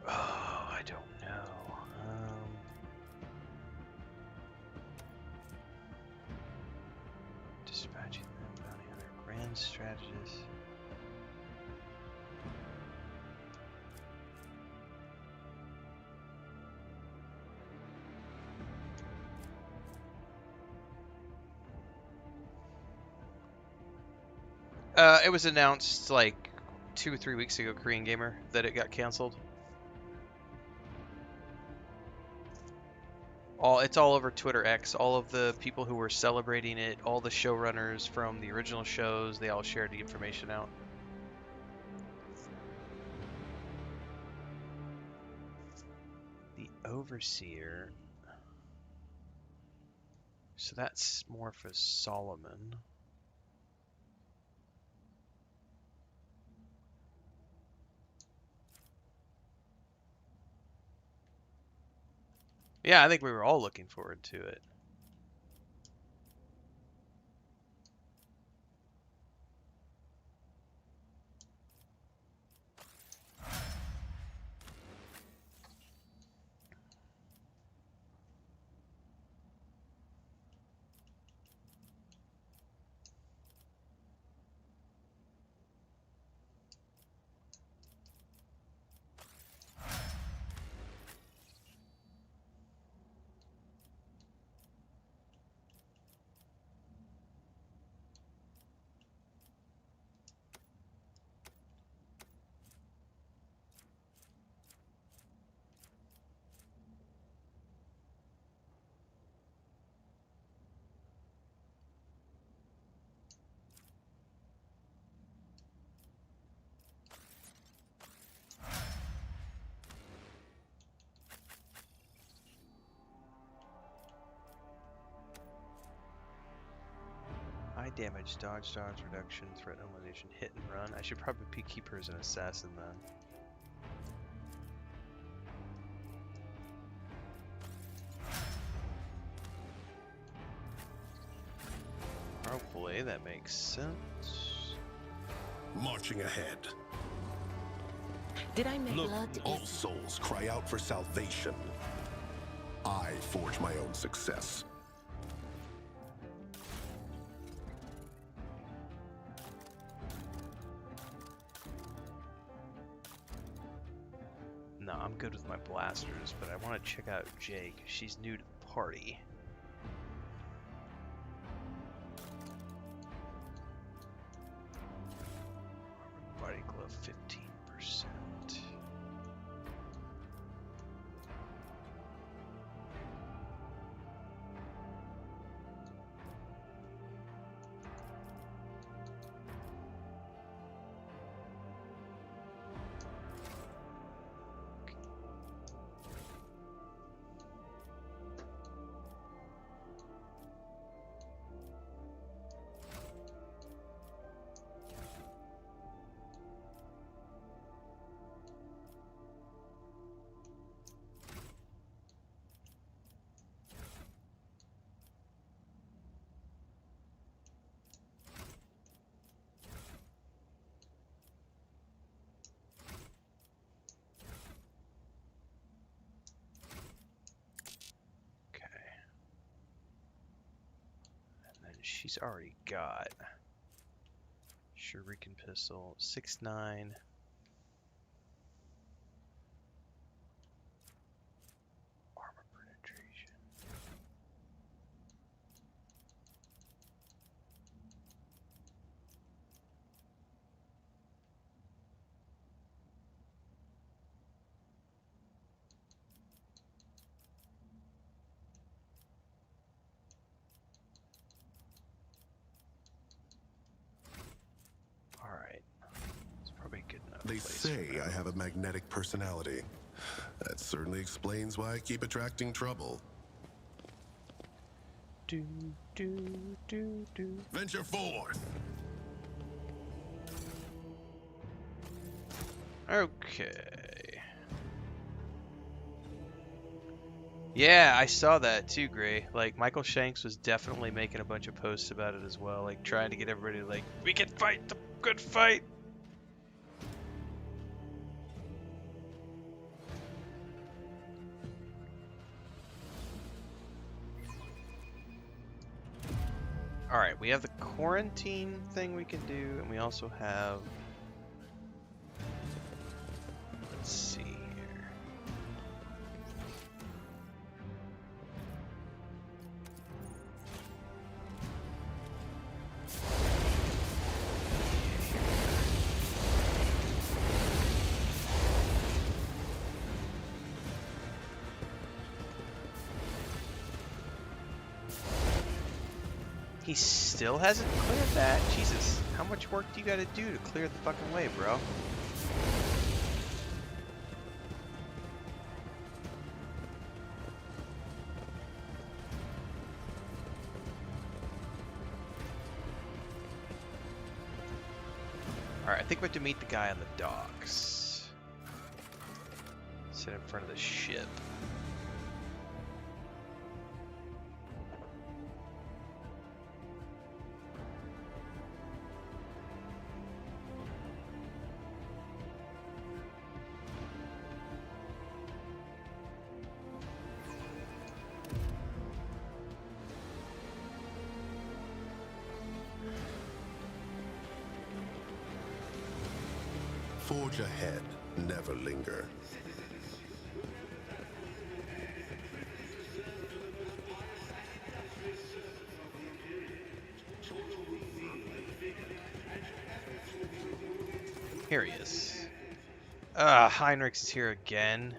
Oh, I don't know. Dispatching them, bounty hunter, grand strategist. It was announced like 2 or 3 weeks ago, Korean Gamer, that it got canceled. It's all over Twitter X. All of the people who were celebrating it, all the showrunners from the original shows, they all shared the information out. The Overseer. So that's more for Solomon. Yeah, I think we were all looking forward to it. High damage, dodge, reduction, threat elimination, hit and run. I should probably keep her as an assassin then. Hopefully that makes sense. Marching ahead. Did I make Look, blood? all souls cry out for salvation. I forge my own success. No, I'm good with my blasters, but I want to check out Jay because she's new to the party. Body glove 15%. She's already got Shuriken pistol, 6.9. Armor penetration. They say I have a magnetic personality. That certainly explains why I keep attracting trouble. Do, do, do, do. Venture forth. Okay. Yeah, I saw that too, Gray. Like, Michael Shanks was definitely making a bunch of posts about it as well, like trying to get everybody like, we can fight the good fight. Alright, we have the quarantine thing we can do, and we also have... Let's see here. He still hasn't cleared that? Jesus, how much work do you gotta do to clear the fucking way, bro? Alright, I think we have to meet the guy on the docks. Sit in front of the ship. Forge ahead, never linger. Here he is. Heinrich's is here again.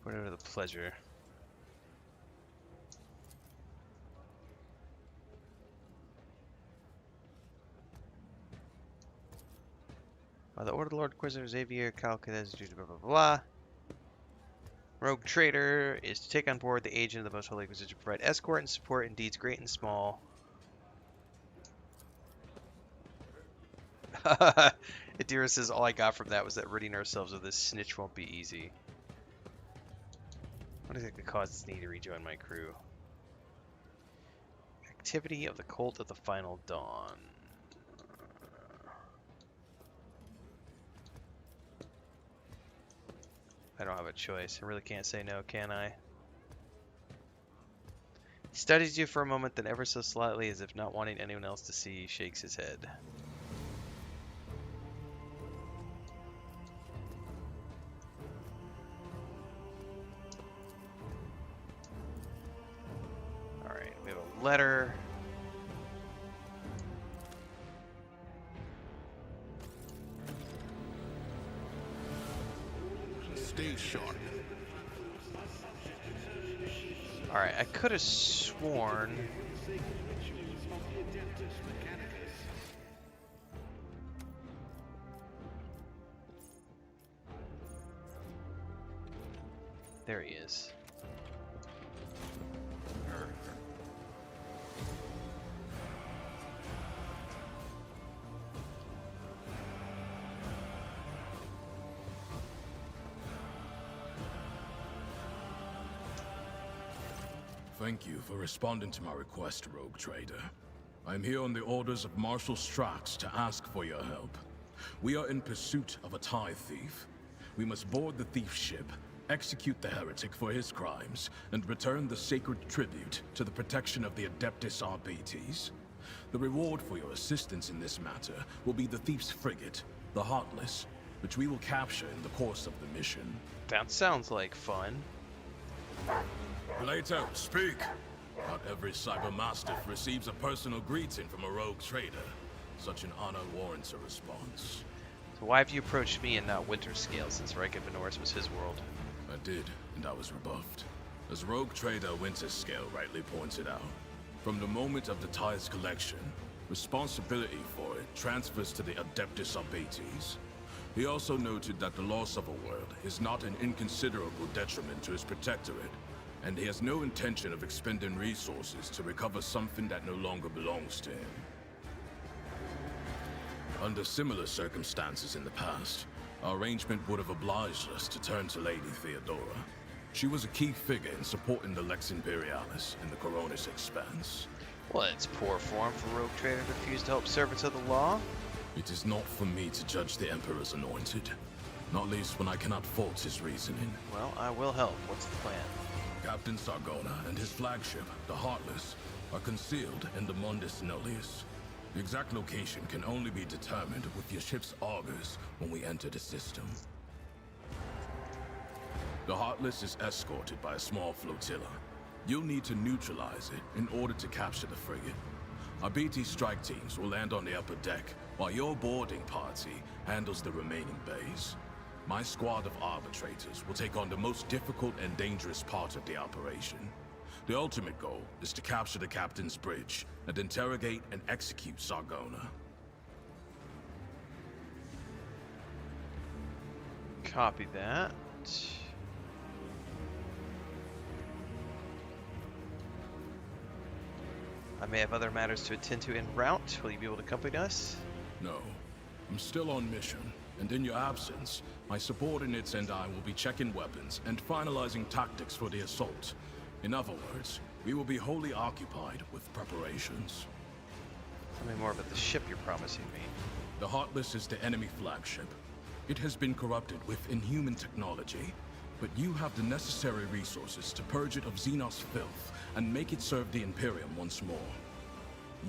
Whatever the pleasure. By the order of the Lord Inquisitor Xavier Calcades, blah blah blah. Rogue Trader is to take on board the agent of the Most Holy Inquisition to provide escort and support in deeds great and small. Adira says all I got from that was that ridding ourselves of this snitch won't be easy. What exactly causes me to rejoin my crew? Activity of the Cult of the Final Dawn. I don't have a choice. I really can't say no, can I? He studies you for a moment, then ever so slightly, as if not wanting anyone else to see, shakes his head. Alright, we have a letter. Stay sharp. Alright, I could have sworn... There he is. Thank you for responding to my request, Rogue Trader. I'm here on the orders of Marshal Strax to ask for your help. We are in pursuit of a TIE thief. We must board the thief ship, execute the heretic for his crimes, and return the sacred tribute to the protection of the Adeptus Arbites. The reward for your assistance in this matter will be the thief's frigate, the Heartless, which we will capture in the course of the mission. That sounds like fun. Plato, speak! Not every cybermastiff receives a personal greeting from a rogue trader. Such an honor warrants a response. So why have you approached me and not Winterscale, since Reich of Venoris was his world? I did, and I was rebuffed. As Rogue Trader Winterscale rightly pointed out, From the moment of the tire's collection, responsibility for it transfers to the Adeptus Arbates. He also noted that the loss of a world is not an inconsiderable detriment to his protectorate, and he has no intention of expending resources to recover something that no longer belongs to him. Under similar circumstances in the past, our arrangement would have obliged us to turn to Lady Theodora. She was a key figure in supporting the Lex Imperialis in the Coronis Expanse. Well, it's poor form for Rogue Trader to refuse to help servants of the law. It is not for me to judge the Emperor's anointed, not least when I cannot fault his reasoning. Well, I will help. What's the plan? Captain Sargona and his flagship, the Heartless, are concealed in the Mundus Nullius. The exact location can only be determined with your ship's augurs when we enter the system. The Heartless is escorted by a small flotilla. You'll need to neutralize it in order to capture the frigate. Our BT strike teams will land on the upper deck, while your boarding party handles the remaining bays. My squad of arbitrators will take on the most difficult and dangerous part of the operation. The ultimate goal is to capture the captain's bridge and interrogate and execute Sargona. Copy that. I may have other matters to attend to en route. Will you be able to accompany us? No. I'm still on mission, and in your absence, my subordinates and I will be checking weapons and finalizing tactics for the assault. In other words, we will be wholly occupied with preparations. Tell me more about the ship you're promising me. The Heartless is the enemy flagship. It has been corrupted with inhuman technology, but you have the necessary resources to purge it of Xenos filth and make it serve the Imperium once more.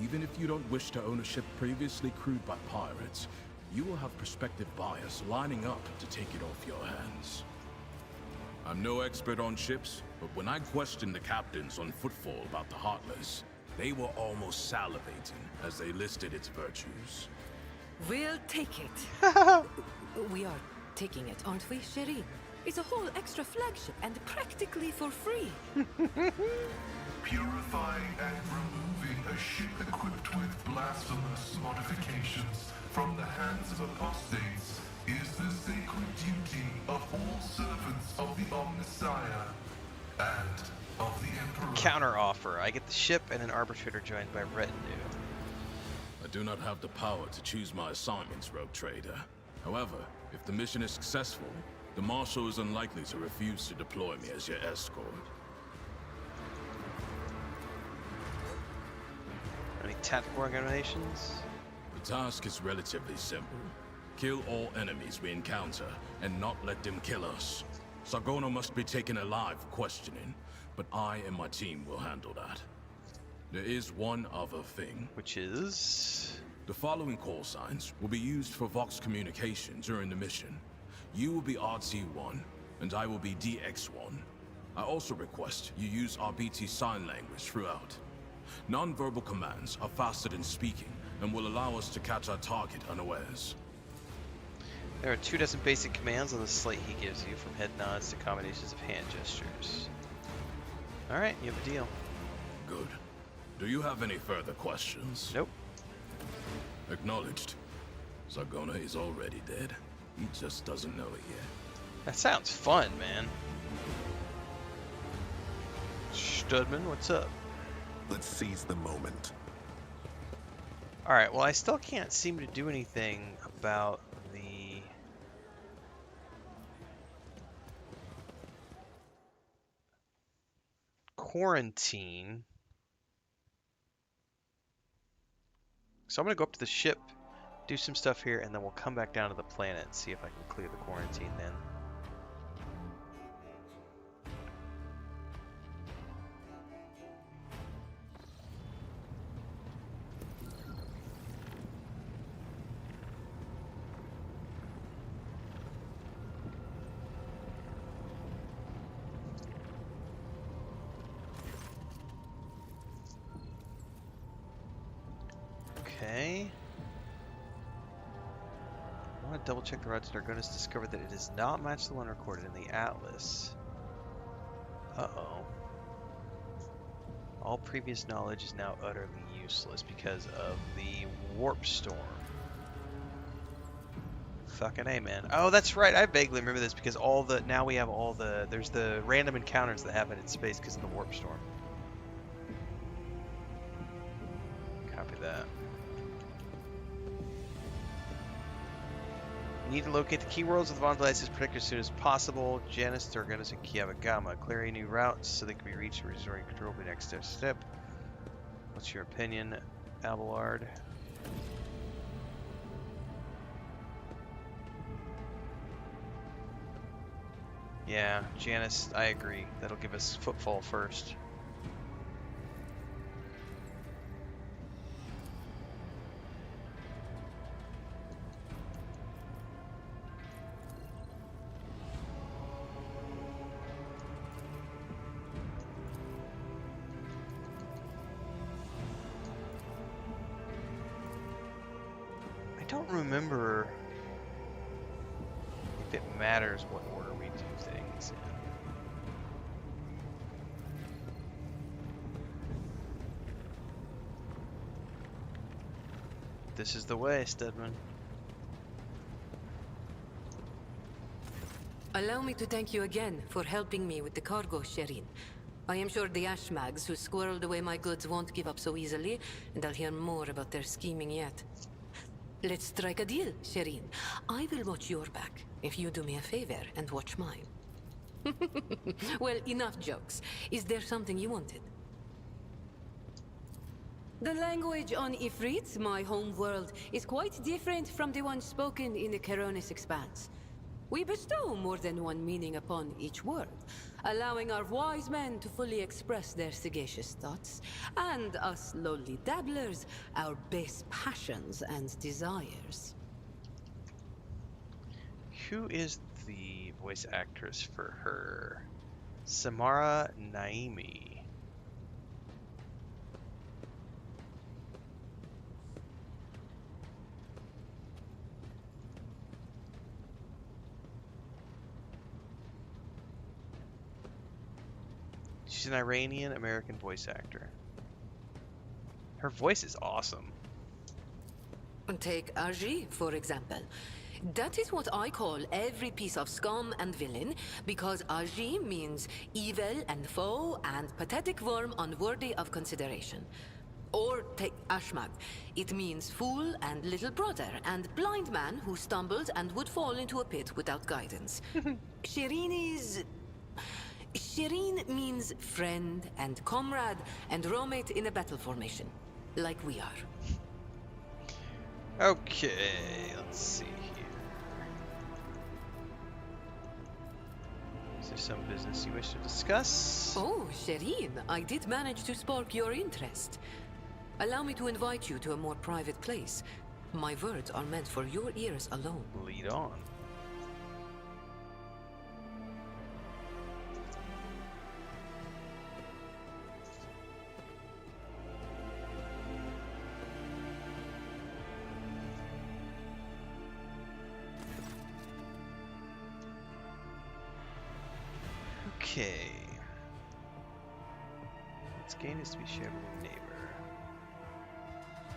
Even if you don't wish to own a ship previously crewed by pirates, you will have prospective buyers lining up to take it off your hands. I'm no expert on ships, but when I questioned the captains on Footfall about the Heartless, they were almost salivating as they listed its virtues. We'll take it. We are taking it, aren't we, Cherie? It's a whole extra flagship and practically for free. Purifying and removing a ship equipped with blasphemous modifications from the hands of apostates is the sacred duty of all servants of the Omnissiah and of the Emperor. Counter offer. I get the ship and an arbitrator joined by retinue. I do not have the power to choose my assignments, Rogue Trader. However, if the mission is successful, the Marshal is unlikely to refuse to deploy me as your escort. Any tactical recommendations? The task is relatively simple. Kill all enemies we encounter, and not let them kill us. Sargona must be taken alive for questioning, but I and my team will handle that. There is one other thing. Which is? The following call signs will be used for Vox communication during the mission. You will be RT1, and I will be DX1. I also request you use RBT sign language throughout. Non-verbal commands are faster than speaking, and will allow us to catch our target unawares. There are 24 basic commands on the slate he gives you, from head nods to combinations of hand gestures. Alright, you have a deal. Good. Do you have any further questions? Nope. Acknowledged. Sargona is already dead. He just doesn't know it yet. That sounds fun, man. Studman, what's up? Let's seize the moment. Alright, well I still can't seem to do anything about the... quarantine. So I'm going to go up to the ship, do some stuff here, and then we'll come back down to the planet and see if I can clear the quarantine then. Okay. I want to double check the routes that Argona's discovered that it does not match the one recorded in the Atlas. Uh-oh. All previous knowledge is now utterly useless because of the warp storm. Fucking A, man. Oh, that's right. I vaguely remember this because now we have there's the random encounters that happen in space because of the warp storm. Copy that. You need to locate the key worlds of the Von Devices Predictor as soon as possible. Janus, Dorgunus, and Kiavagama. Clearing new routes so they can be reached and restoring control will be next step. What's your opinion, Abelard? Yeah, Janus, I agree. That'll give us footfall first. I don't remember if it matters what order we do things in. This is the way, Stedman. Allow me to thank you again for helping me with the cargo, Shireen. I am sure the Ashmags who squirreled away my goods won't give up so easily, and I'll hear more about their scheming yet. Let's strike a deal, Shireen. I will watch your back, if you do me a favor and watch mine. Well, enough jokes. Is there something you wanted? The language on Ifrit, my home world, is quite different from the one spoken in the Keronis Expanse. We bestow more than one meaning upon each word, allowing our wise men to fully express their sagacious thoughts, and us lowly dabblers, our base passions and desires. Who is the voice actress for her? Samara Naimi. She's an Iranian-American voice actor. Her voice is awesome. Take Aji, for example. That is what I call every piece of scum and villain, because Aji means evil and foe and pathetic worm unworthy of consideration. Or take Ashmag. It means fool and little brother and blind man who stumbled and would fall into a pit without guidance. Shireen means friend and comrade and roommate in a battle formation, like we are. Okay, let's see here. Is there some business you wish to discuss? Oh, Shireen, I did manage to spark your interest. Allow me to invite you to a more private place. My words are meant for your ears alone. Lead on. Okay. This game is to be shared with a neighbor.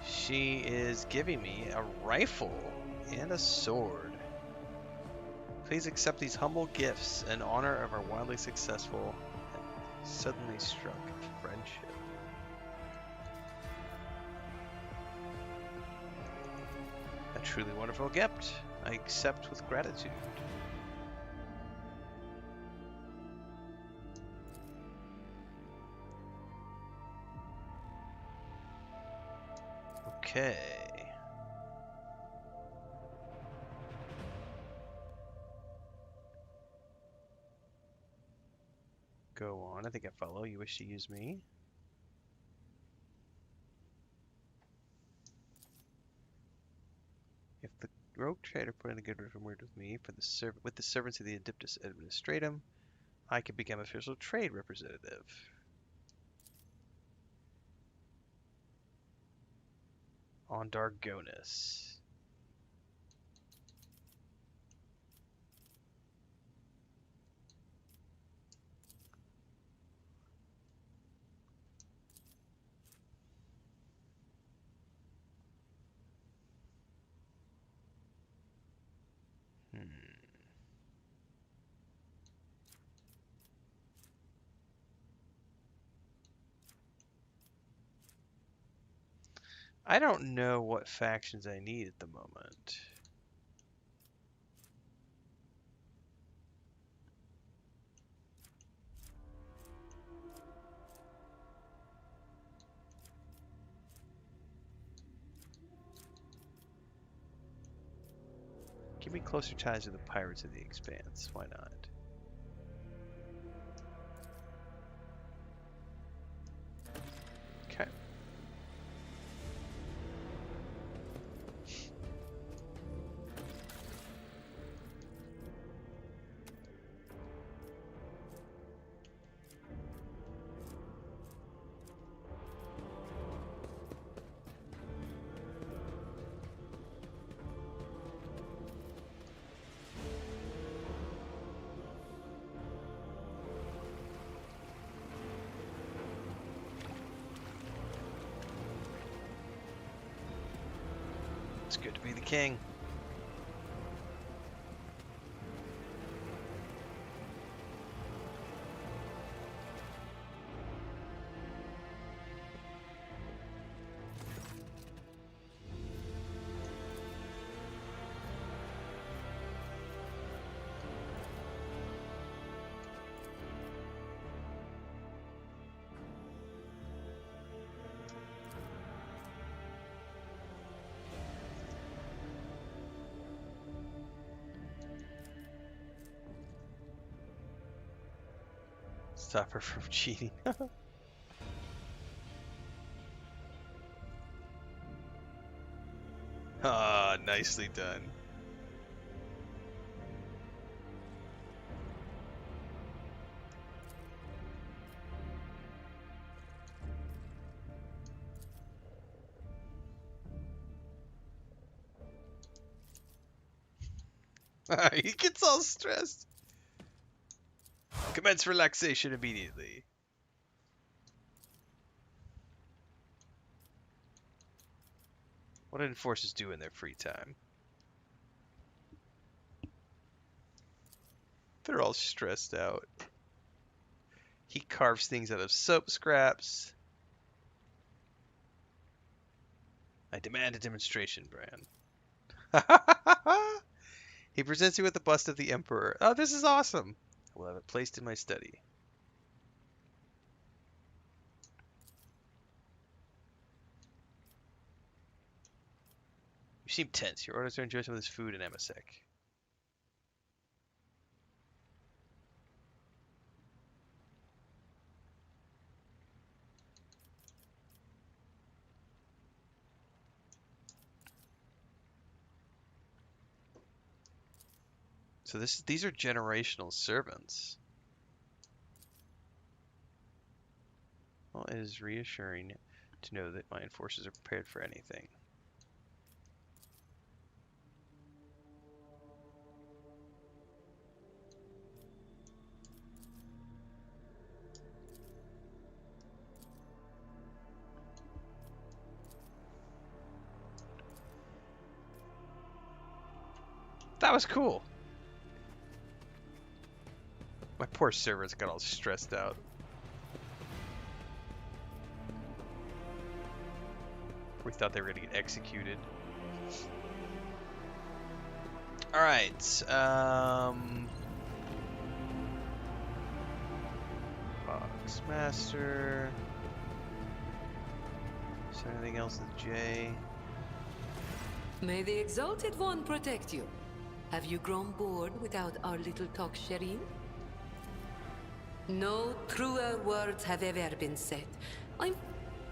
She is giving me a rifle and a sword. Please accept these humble gifts in honor of our wildly successful and suddenly struck friendship. A truly wonderful gift. I accept with gratitude. Okay. Go on. I think I follow. You wish to use me? If the rogue trader put in a good word with me for the with the servants of the Adiptus Administratum, I could become official trade representative. On Dargonus. I don't know what factions I need at the moment. Give me closer ties to the Pirates of the Expanse. Why not? Okay. It's good to be the king. Stop her from cheating. Ah, nicely done. He gets all stressed. Commence relaxation immediately. What do enforcers do in their free time? They're all stressed out. He carves things out of soap scraps. I demand a demonstration, Bran. He presents you with the bust of the Emperor. Oh, this is awesome. I will have it placed in my study. You seem tense. Your orders are to enjoy some of this food in Emisek. So these are generational servants. Well, it is reassuring to know that my enforcers are prepared for anything. That was cool. My poor servers got all stressed out. We thought they were gonna get executed. Alright, Foxmaster. Is there anything else with J? May the Exalted One protect you. Have you grown bored without our little talk, Shireen? No truer words have ever been said.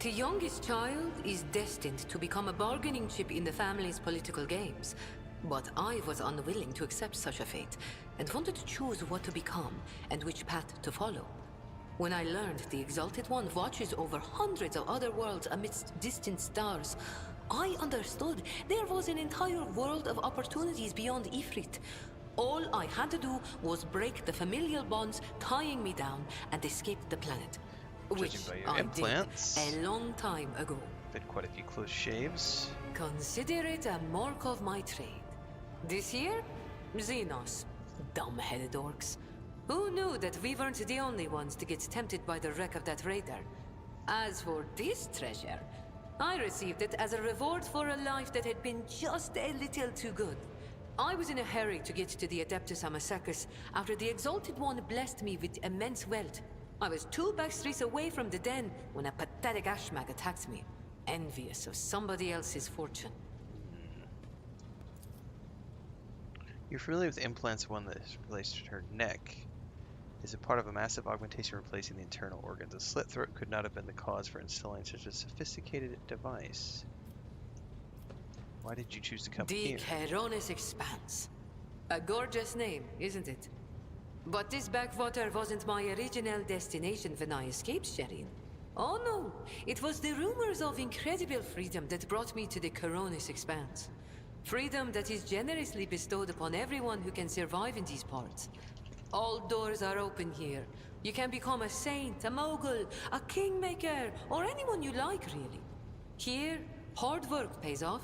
The youngest child is destined to become a bargaining chip in the family's political games. But I was unwilling to accept such a fate, and wanted to choose what to become and which path to follow. When I learned the Exalted One watches over hundreds of other worlds amidst distant stars, I understood there was an entire world of opportunities beyond Ifrit. All I had to do was break the familial bonds tying me down and escape the planet. Which I did a long time ago. Been quite a few close shaves. Consider it a mark of my trade. This year, Xenos. Dumb-headed orcs. Who knew that we weren't the only ones to get tempted by the wreck of that raider? As for this treasure, I received it as a reward for a life that had been just a little too good. I was in a hurry to get to the Adeptus Amasacus after the Exalted One blessed me with immense wealth. I was 2 backstreets away from the den when a pathetic ashmag attacked me, envious of somebody else's fortune. You're familiar with implants, one that is placed in her neck. Is a part of a massive augmentation replacing the internal organs. A slit throat could not have been the cause for installing such a sophisticated device. Why did you choose to come here? The Caronis Expanse. A gorgeous name, isn't it? But this backwater wasn't my original destination when I escaped, Sherin. Oh no, it was the rumors of incredible freedom that brought me to the Caronis Expanse. Freedom that is generously bestowed upon everyone who can survive in these parts. All doors are open here. You can become a saint, a mogul, a kingmaker, or anyone you like, really. Here, hard work pays off.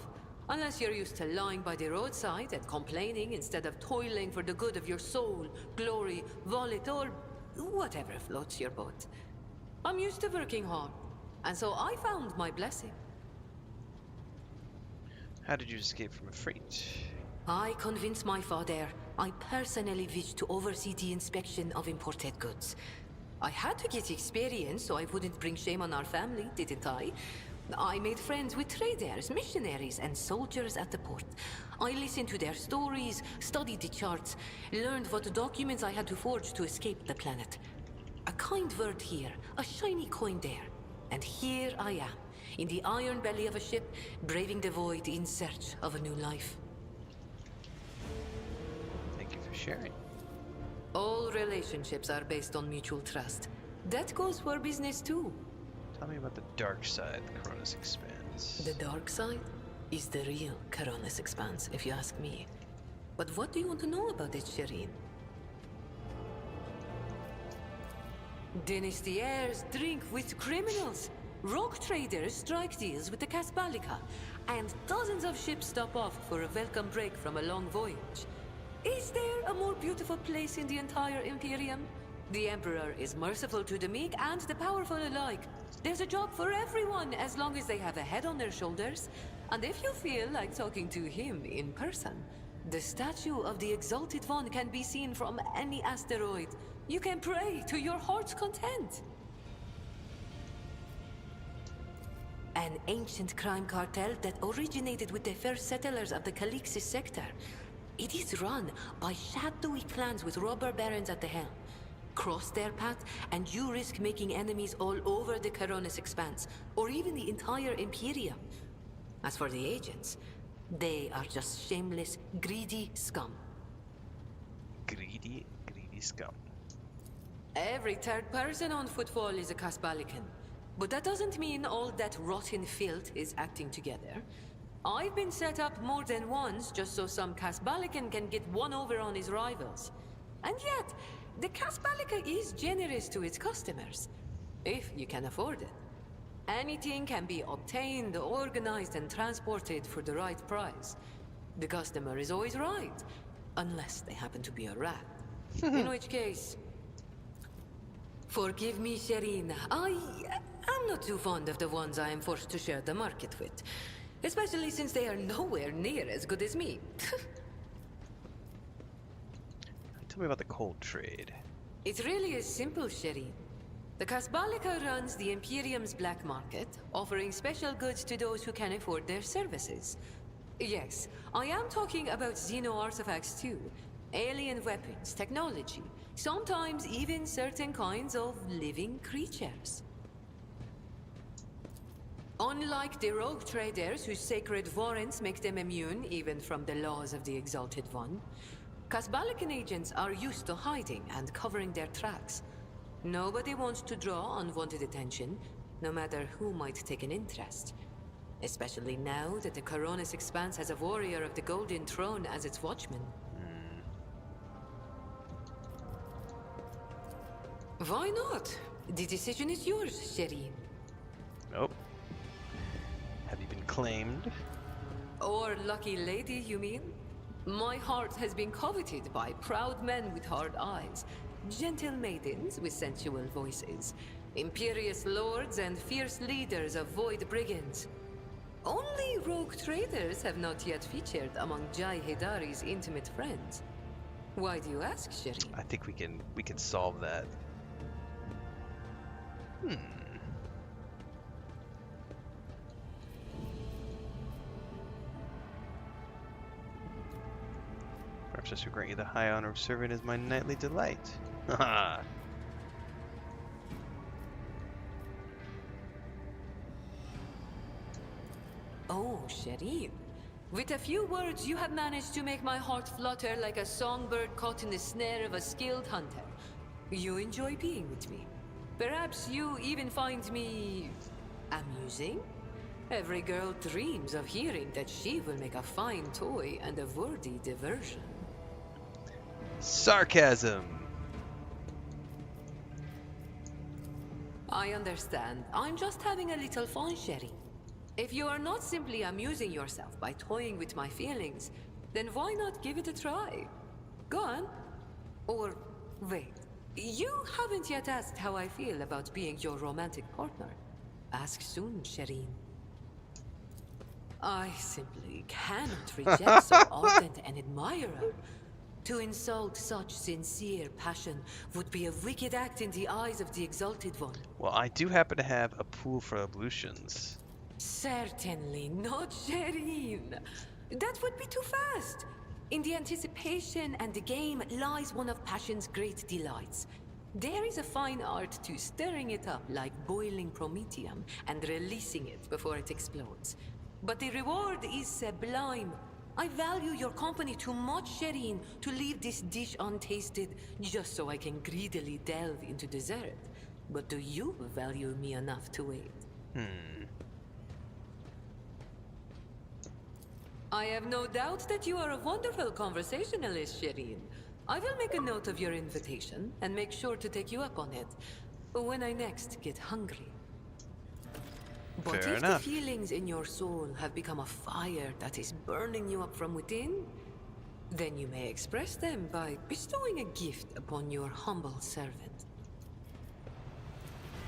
Unless you're used to lying by the roadside and complaining instead of toiling for the good of your soul, glory, wallet, or whatever floats your boat. I'm used to working hard, and so I found my blessing. How did you escape from a freight? I convinced my father I personally wished to oversee the inspection of imported goods. I had to get experience so I wouldn't bring shame on our family, didn't I? I made friends with traders, missionaries, and soldiers at the port. I listened to their stories, studied the charts, learned what documents I had to forge to escape the planet. A kind word here, a shiny coin there. And here I am, in the iron belly of a ship, braving the void in search of a new life. Thank you for sharing. All relationships are based on mutual trust. That goes for business too. Tell me about the dark side the Coronis Expanse. The dark side is the real Caronis Expanse, if you ask me. But what do you want to know about it, Sherin? Dynasty-heirs drink with criminals. Rogue traders strike deals with the Casbalica. And dozens of ships stop off for a welcome break from a long voyage. Is there a more beautiful place in the entire Imperium? The Emperor is merciful to the meek and the powerful alike. There's a job for everyone as long as they have a head on their shoulders. And if you feel like talking to him in person, the statue of the Exalted One can be seen from any asteroid. You can pray to your heart's content. An ancient crime cartel that originated with the first settlers of the Calixis sector. It is run by shadowy clans with robber barons at the helm. Cross their path, and you risk making enemies all over the Caronis Expanse, or even the entire Imperium. As for the agents, they are just shameless, greedy scum. Greedy scum. Every third person on Footfall is a Casbalican. But that doesn't mean all that rotten filth is acting together. I've been set up more than once just so some Casbalican can get one over on his rivals. And yet, the Casbalica is generous to its customers, if you can afford it. Anything can be obtained, organized, and transported for the right price. The customer is always right, unless they happen to be a rat. In which case... Forgive me, Sherin. I'm not too fond of the ones I am forced to share the market with. Especially since they are nowhere near as good as me. Tell me about the cold trade. It really is simple, Sherin. The Casbalica runs the Imperium's black market, offering special goods to those who can afford their services. Yes, I am talking about xeno-artifacts too. Alien weapons, technology, sometimes even certain kinds of living creatures. Unlike the rogue traders whose sacred warrants make them immune even from the laws of the Exalted One, Casbalican agents are used to hiding and covering their tracks. Nobody wants to draw unwanted attention, no matter who might take an interest. Especially now that the Caronis Expanse has a warrior of the Golden Throne as its watchman. Why not? The decision is yours, Sherin. Nope. Have you been claimed? Or lucky lady, you mean? My heart has been coveted by proud men with hard eyes, gentle maidens with sensual voices, imperious lords and fierce leaders of void brigands. Only rogue traders have not yet featured among Jai Hidari's intimate friends. Why do you ask, Shireen? I think we can solve that. Perhaps I should grant you the high honor of serving as my nightly delight. Haha. Oh, Shireen. With a few words, you have managed to make my heart flutter like a songbird caught in the snare of a skilled hunter. You enjoy being with me. Perhaps you even find me amusing? Every girl dreams of hearing that she will make a fine toy and a worthy diversion. Sarcasm. I understand. I'm just having a little fun, Sherry. If you are not simply amusing yourself by toying with my feelings, then why not give it a try? Go on. Or, wait. You haven't yet asked how I feel about being your romantic partner. Ask soon, Shireen. I simply cannot reject so ardent an admirer. To insult such sincere passion would be a wicked act in the eyes of the Exalted One. Well, I do happen to have a pool for ablutions. Certainly not, Shireen. That would be too fast. In the anticipation and the game lies one of passion's great delights. There is a fine art to stirring it up like boiling promethium and releasing it before it explodes. But the reward is sublime. I value your company too much, Shireen, to leave this dish untasted just so I can greedily delve into dessert. But do you value me enough to wait? I have no doubt that you are a wonderful conversationalist, Shireen. I will make a note of your invitation and make sure to take you up on it when I next get hungry. But Fair if enough. the feelings in your soul have become a fire that is burning you up from within, then you may express them by bestowing a gift upon your humble servant.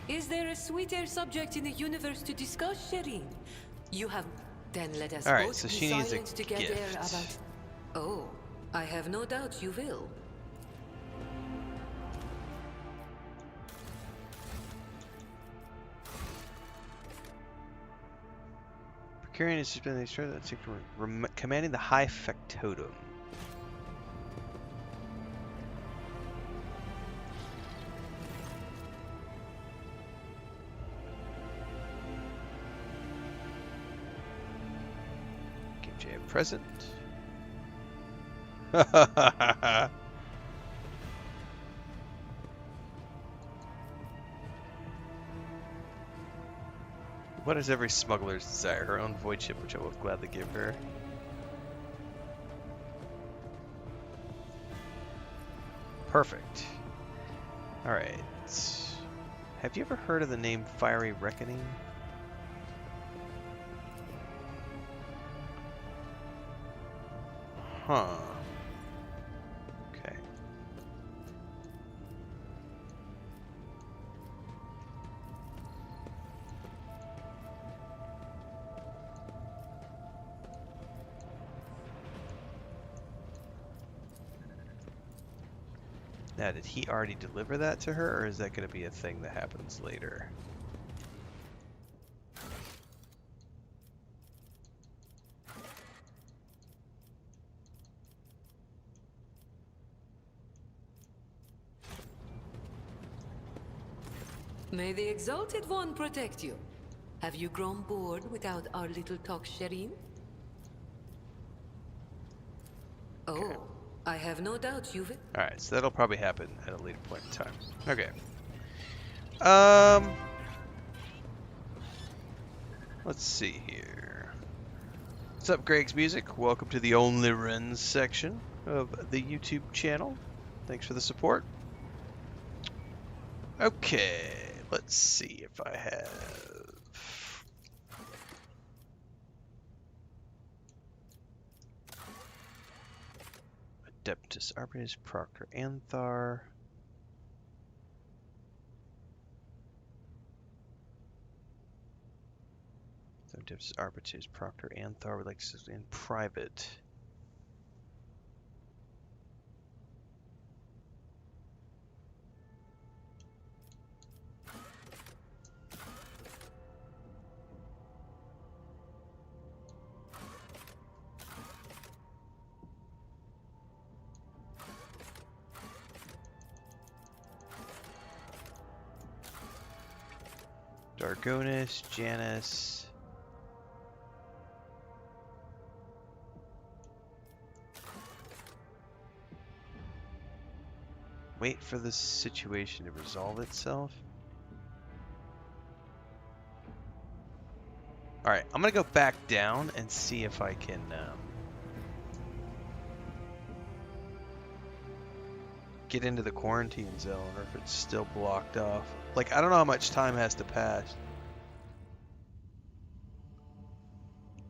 Is there a sweeter subject in the universe to discuss, Shireen? You have... Then let us Alright, both so be she needs a silent together gift. about... Oh, I have no doubt you will. Procuring is suspended that's commanding the high factotum. Give Jay a present. What is every smuggler's desire? Her own void ship, which I will gladly give her. Perfect. Alright. Have you ever heard of the name Fiery Reckoning? Huh. Okay. Now, did he already deliver that to her, or is that going to be a thing that happens later? May the Exalted One protect you. Have you grown bored without our little talk, Shireen? Oh, I have no doubt you will. Alright, so that'll probably happen at a later point in time. Okay. Let's see here. What's up, Greg's Music? Welcome to the Only Rens section of the YouTube channel. Thanks for the support. Okay, let's see if I have... Adeptus Arbites, Proctor Anthar. Preemptives, Arbiters, Proctor, and Thor would like to in private. Dargonis, Janus. Wait for the situation to resolve itself. Alright, I'm gonna go back down and see if I can get into the quarantine zone or if it's still blocked off. Like, I don't know how much time has to pass.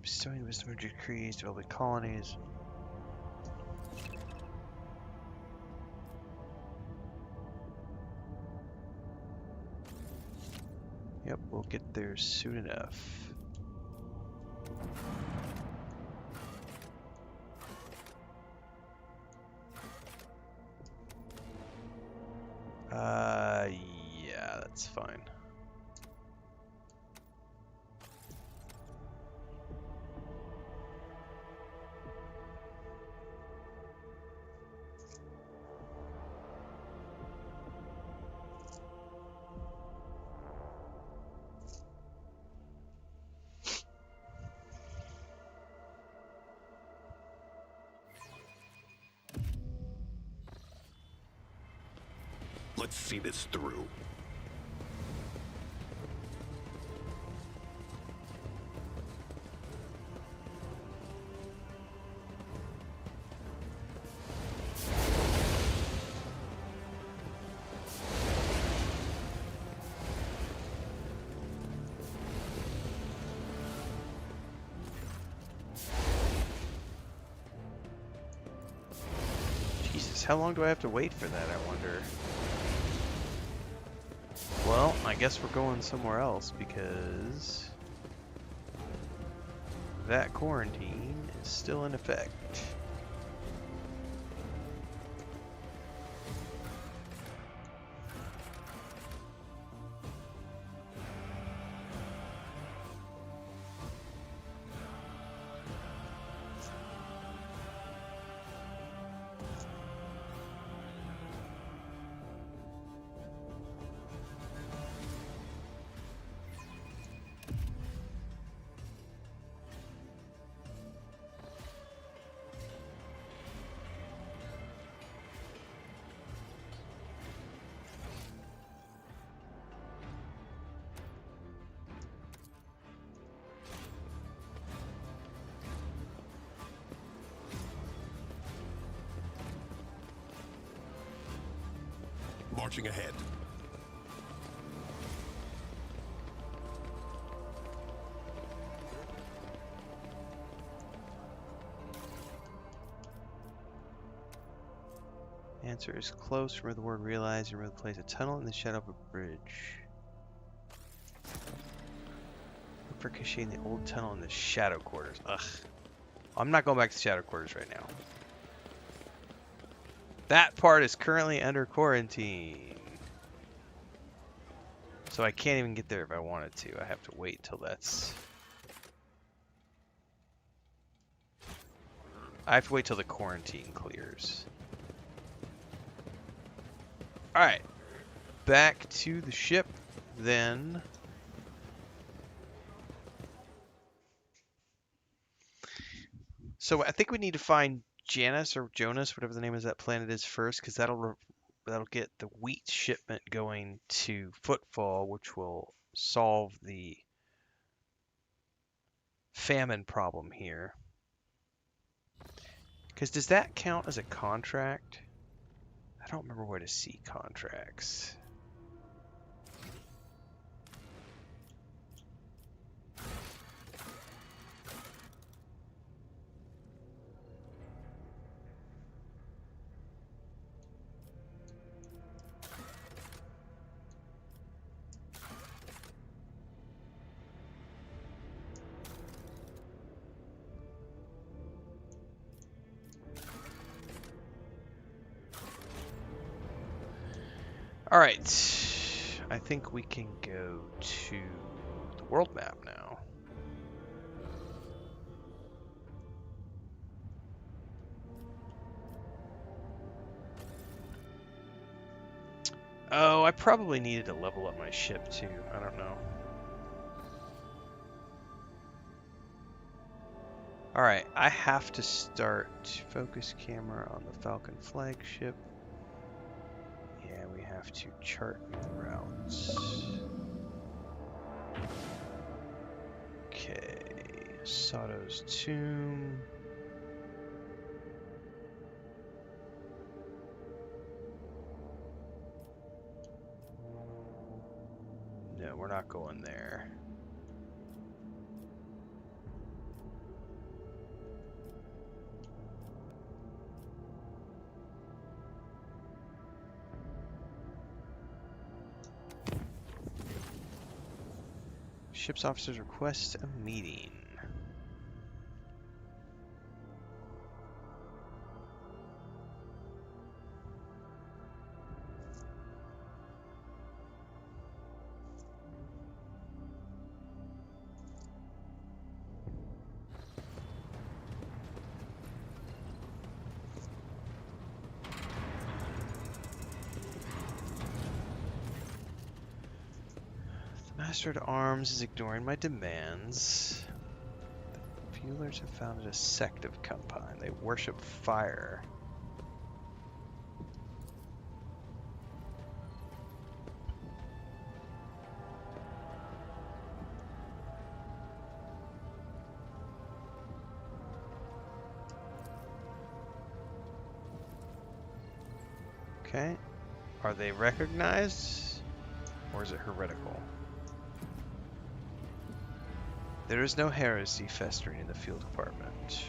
Bestowing wisdom of decrees, developing colonies. Yep, we'll get there soon enough. Yeah, that's fine. Let's see this through. Jesus, how long do I have to wait for that, I wonder? Well, I guess we're going somewhere else because that quarantine is still in effect. Marching ahead. Answer is close. Remember the word realize. Remember the place a tunnel in the shadow of a bridge. Look for Kashi in the old tunnel in the shadow quarters. Ugh. I'm not going back to the shadow quarters right now. That part is currently under quarantine. So I can't even get there if I wanted to. I have to wait till that's... I have to wait till the quarantine clears. Alright. Back to the ship, then. So I think we need to find Janus or Jonas, whatever the name of that planet is first, because that'll get the wheat shipment going to Footfall, which will solve the famine problem here. Because does that count as a contract? I don't remember where to see contracts. All right, I think we can go to the world map now. Oh, I probably needed to level up my ship too. I don't know. All right, I have to start focus camera on the Falcon flagship. Yeah, we have to chart new routes. Okay, Sato's tomb. No, we're not going there. Ship's officers request a meeting. Master at Arms is ignoring my demands. The Fuelers have founded a sect of Compine. They worship fire. Okay. Are they recognized? Or is it heretical? There is no heresy festering in the field department.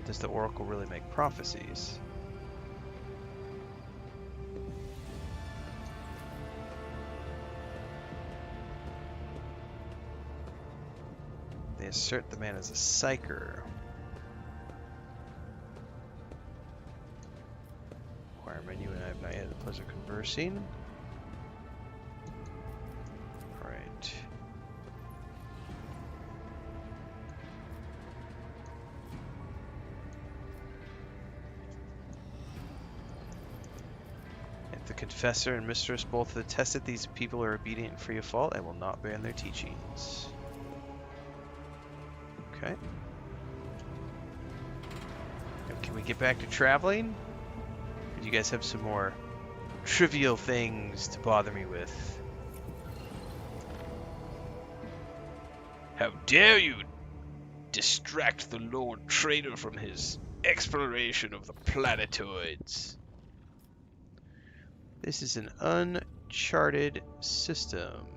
Does the Oracle really make prophecies? They assert the man is a psyker. Acquire you and I have not yet had the pleasure of conversing. Right. If the confessor and mistress both attest that these people are obedient and free of fault, I will not ban their teachings. Okay. And can we get back to traveling? Or do you guys have some more trivial things to bother me with? How dare you distract the Lord Trader from his exploration of the planetoids? This is an uncharted system.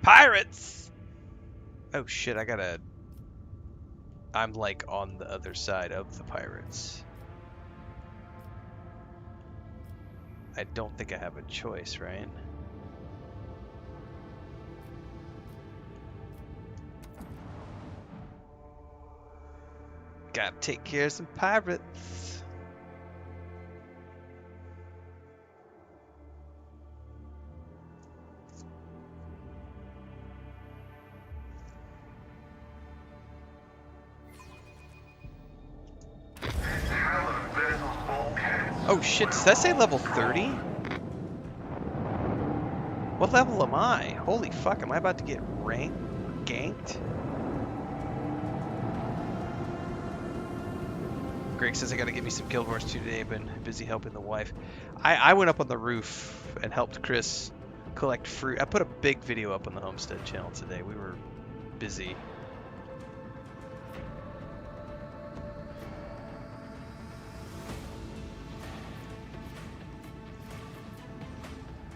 Pirates! Oh shit, I'm like on the other side of the pirates. I don't think I have a choice, right? Gotta take care of some pirates. Oh shit, does that say level 30? What level am I? Holy fuck, am I about to get ganked? Greg says I gotta get me some Guild Wars 2 today. I've been busy helping the wife. I went up on the roof and helped Chris collect fruit. I put a big video up on the Homestead channel today. We were busy.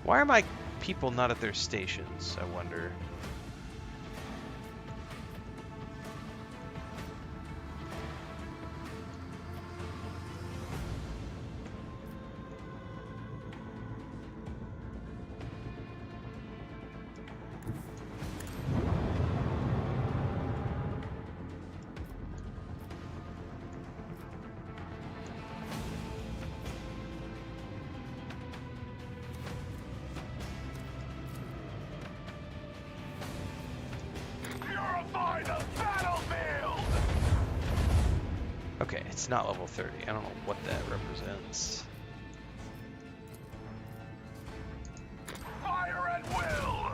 Why are my people not at their stations, I wonder? Okay, it's not level 30. I don't know what that represents. Fire at will!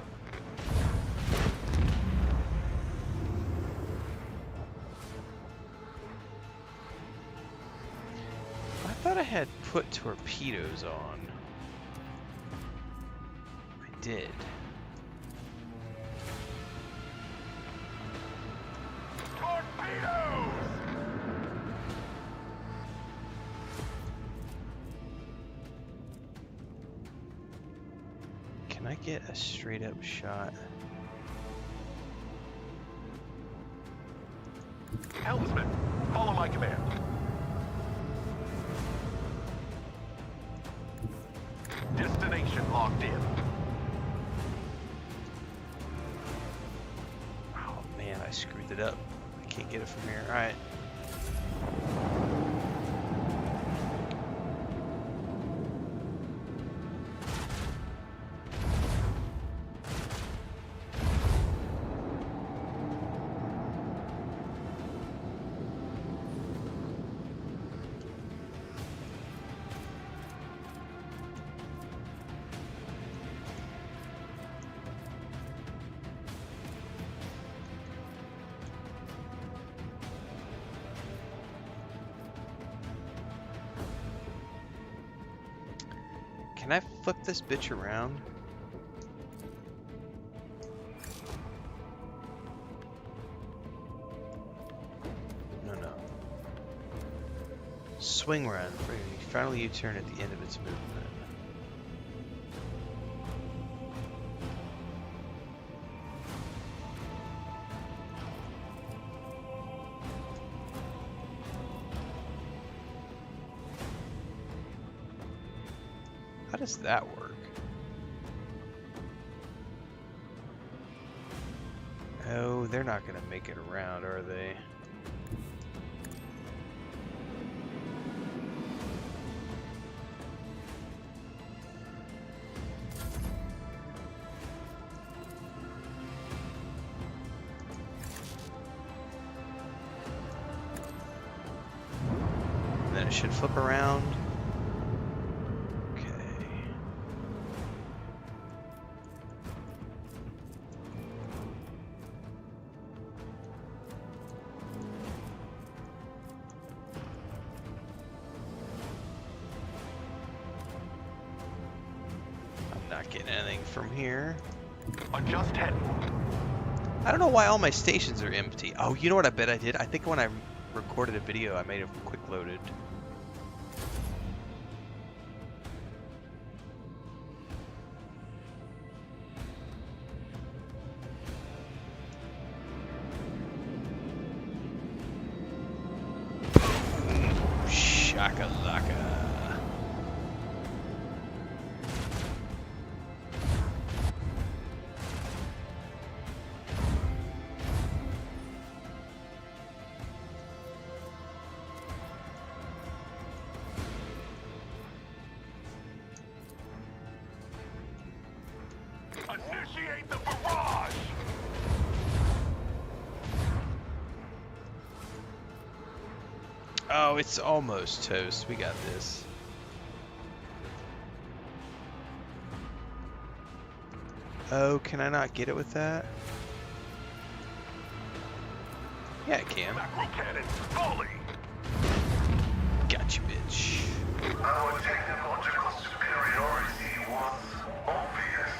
I thought I had put torpedoes on. I did. Torpedoes! Can I get a straight up shot? Helmsman, follow my command. Destination locked in. Oh man, I screwed it up. I can't get it from here. Alright. Can I flip this bitch around? No. Swing run. Finally U-turn at the end of its movement. How does that work? Oh, they're not going to make it around, are they? And then it should flip around. Not getting anything from here. Adjust head. I don't know why all my stations are empty. Oh, you know what I bet I did? I think when I recorded a video, I made it quick loaded. Shakalaka. Initiate the barrage! Oh, it's almost toast. We got this. Oh, can I not get it with that? Yeah, I can. Macro cannon, volley! Gotcha, bitch. Our technological superiority was obvious.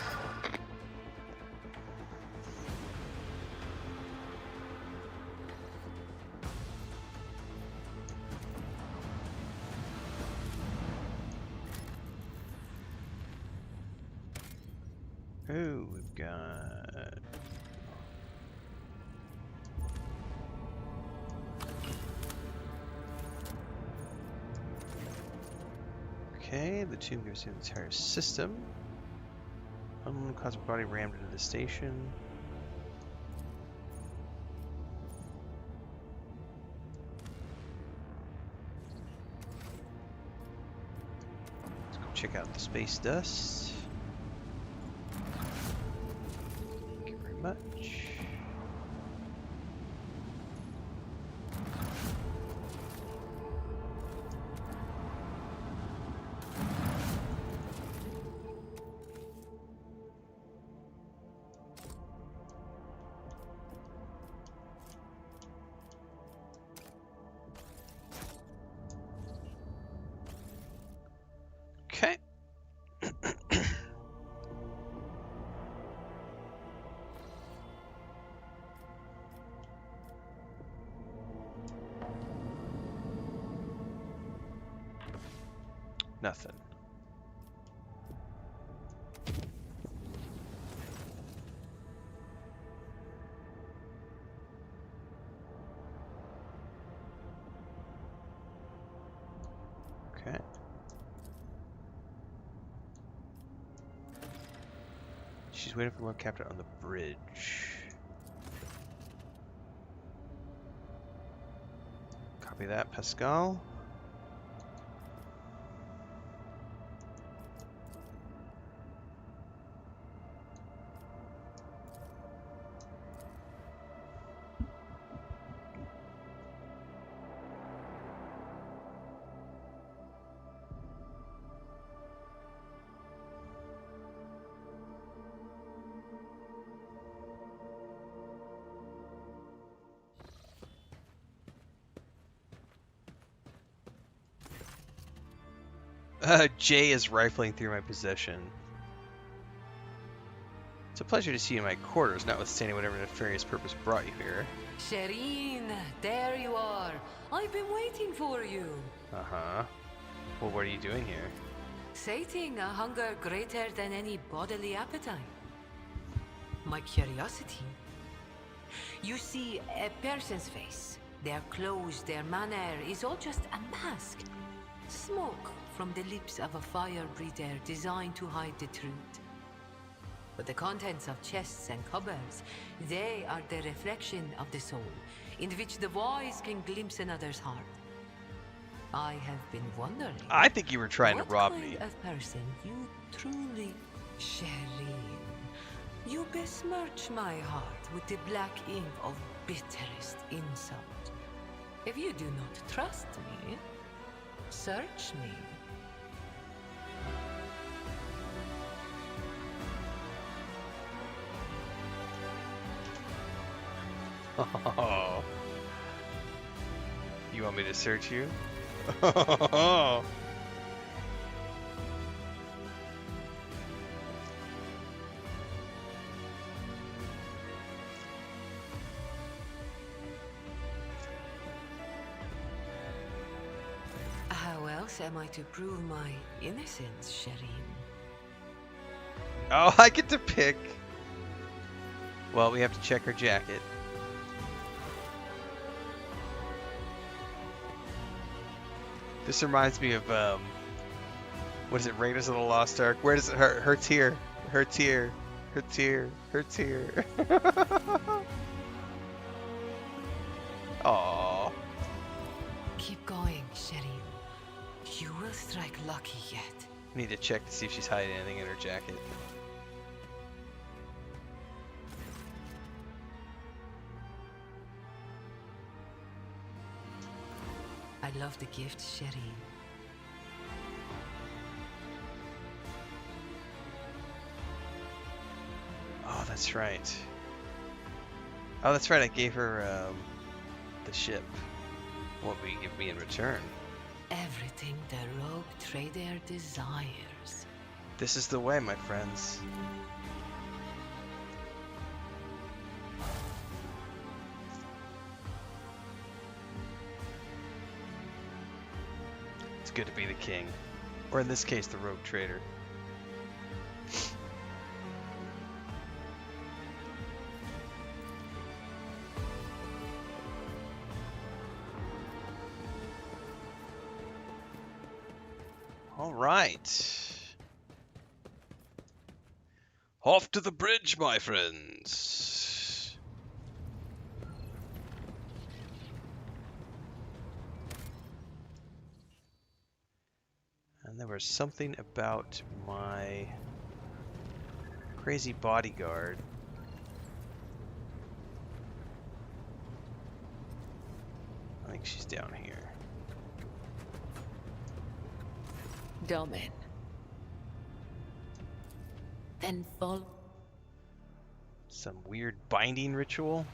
Ooh, we've got... Okay, the tube goes through the entire system. Unknown cosmic body rammed into the station. Let's go check out the space dust. Thank you very much. Nothing. Okay. She's waiting for Lord Captain on the bridge. Copy that, Pascal. Jay is rifling through my possession. It's a pleasure to see you in my quarters, notwithstanding whatever nefarious purpose brought you here. Shireen, there you are. I've been waiting for you. Uh-huh. Well, what are you doing here? Sating a hunger greater than any bodily appetite. My curiosity. You see, a person's face, their clothes, their manner is all just a mask. Smoke from the lips of a fire breather designed to hide the truth. But the contents of chests and cupboards, they are the reflection of the soul, in which the wise can glimpse another's heart. I have been wondering... I think you were trying to rob me. What kind of person you truly... Shireen, you besmirch my heart with the black ink of bitterest insult. If you do not trust me, search me. Oh. You want me to search you? Oh. How else am I to prove my innocence, Shireen? Oh, I get to pick. Well, we have to check her jacket. This reminds me of, what is it, Raiders of the Lost Ark? Where does it hurt? Hurts here. Hurts here. Hurts here. Hurts here. Aww. Keep going, Shireen. You will strike lucky yet. Need to check to see if she's hiding anything in her jacket. I love the gift, Shireen. Oh, that's right. Oh, that's right. I gave her the ship. What will you give me in return? Everything the rogue trader desires. This is the way, my friends. It's good to be the king. Or in this case, the rogue trader. All right. Off to the bridge, my friends. And there was something about my crazy bodyguard. I think she's down here. Domin. Then follow. Some weird binding ritual.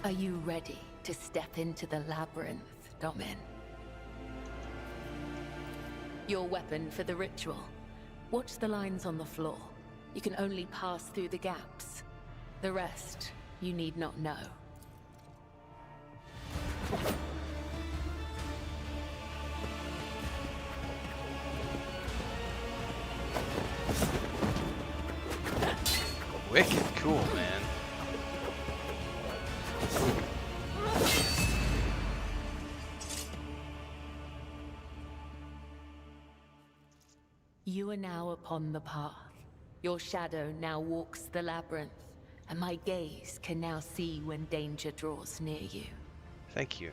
Are you ready to step into the labyrinth, Domin? Your weapon for the ritual. Watch the lines on the floor. You can only pass through the gaps. The rest, you need not know. Wicked cool, man. You are now upon the path. Your shadow now walks the labyrinth, and my gaze can now see when danger draws near you. Thank you.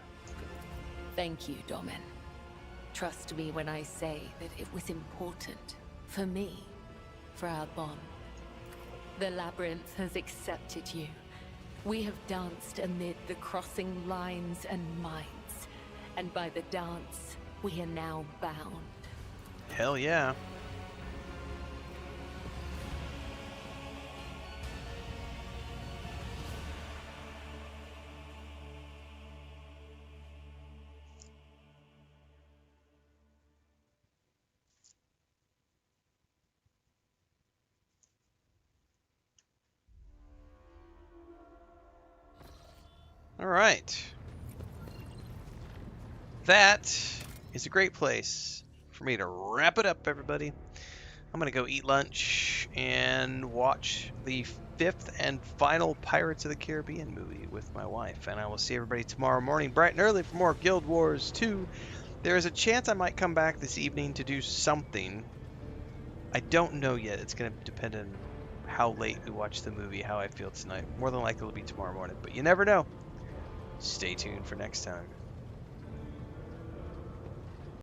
Thank you, Domin. Trust me when I say that it was important for me, for our bond. The labyrinth has accepted you. We have danced amid the crossing lines and minds, and by the dance, we are now bound. Hell yeah. All right. That is a great place for me to wrap it up, everybody. I'm going to go eat lunch and watch the 5th and final Pirates of the Caribbean movie with my wife. And I will see everybody tomorrow morning, bright and early, for more Guild Wars 2. There is a chance I might come back this evening to do something. I don't know yet. It's going to depend on how late we watch the movie, how I feel tonight. More than likely it'll be tomorrow morning, but you never know. Stay tuned for next time.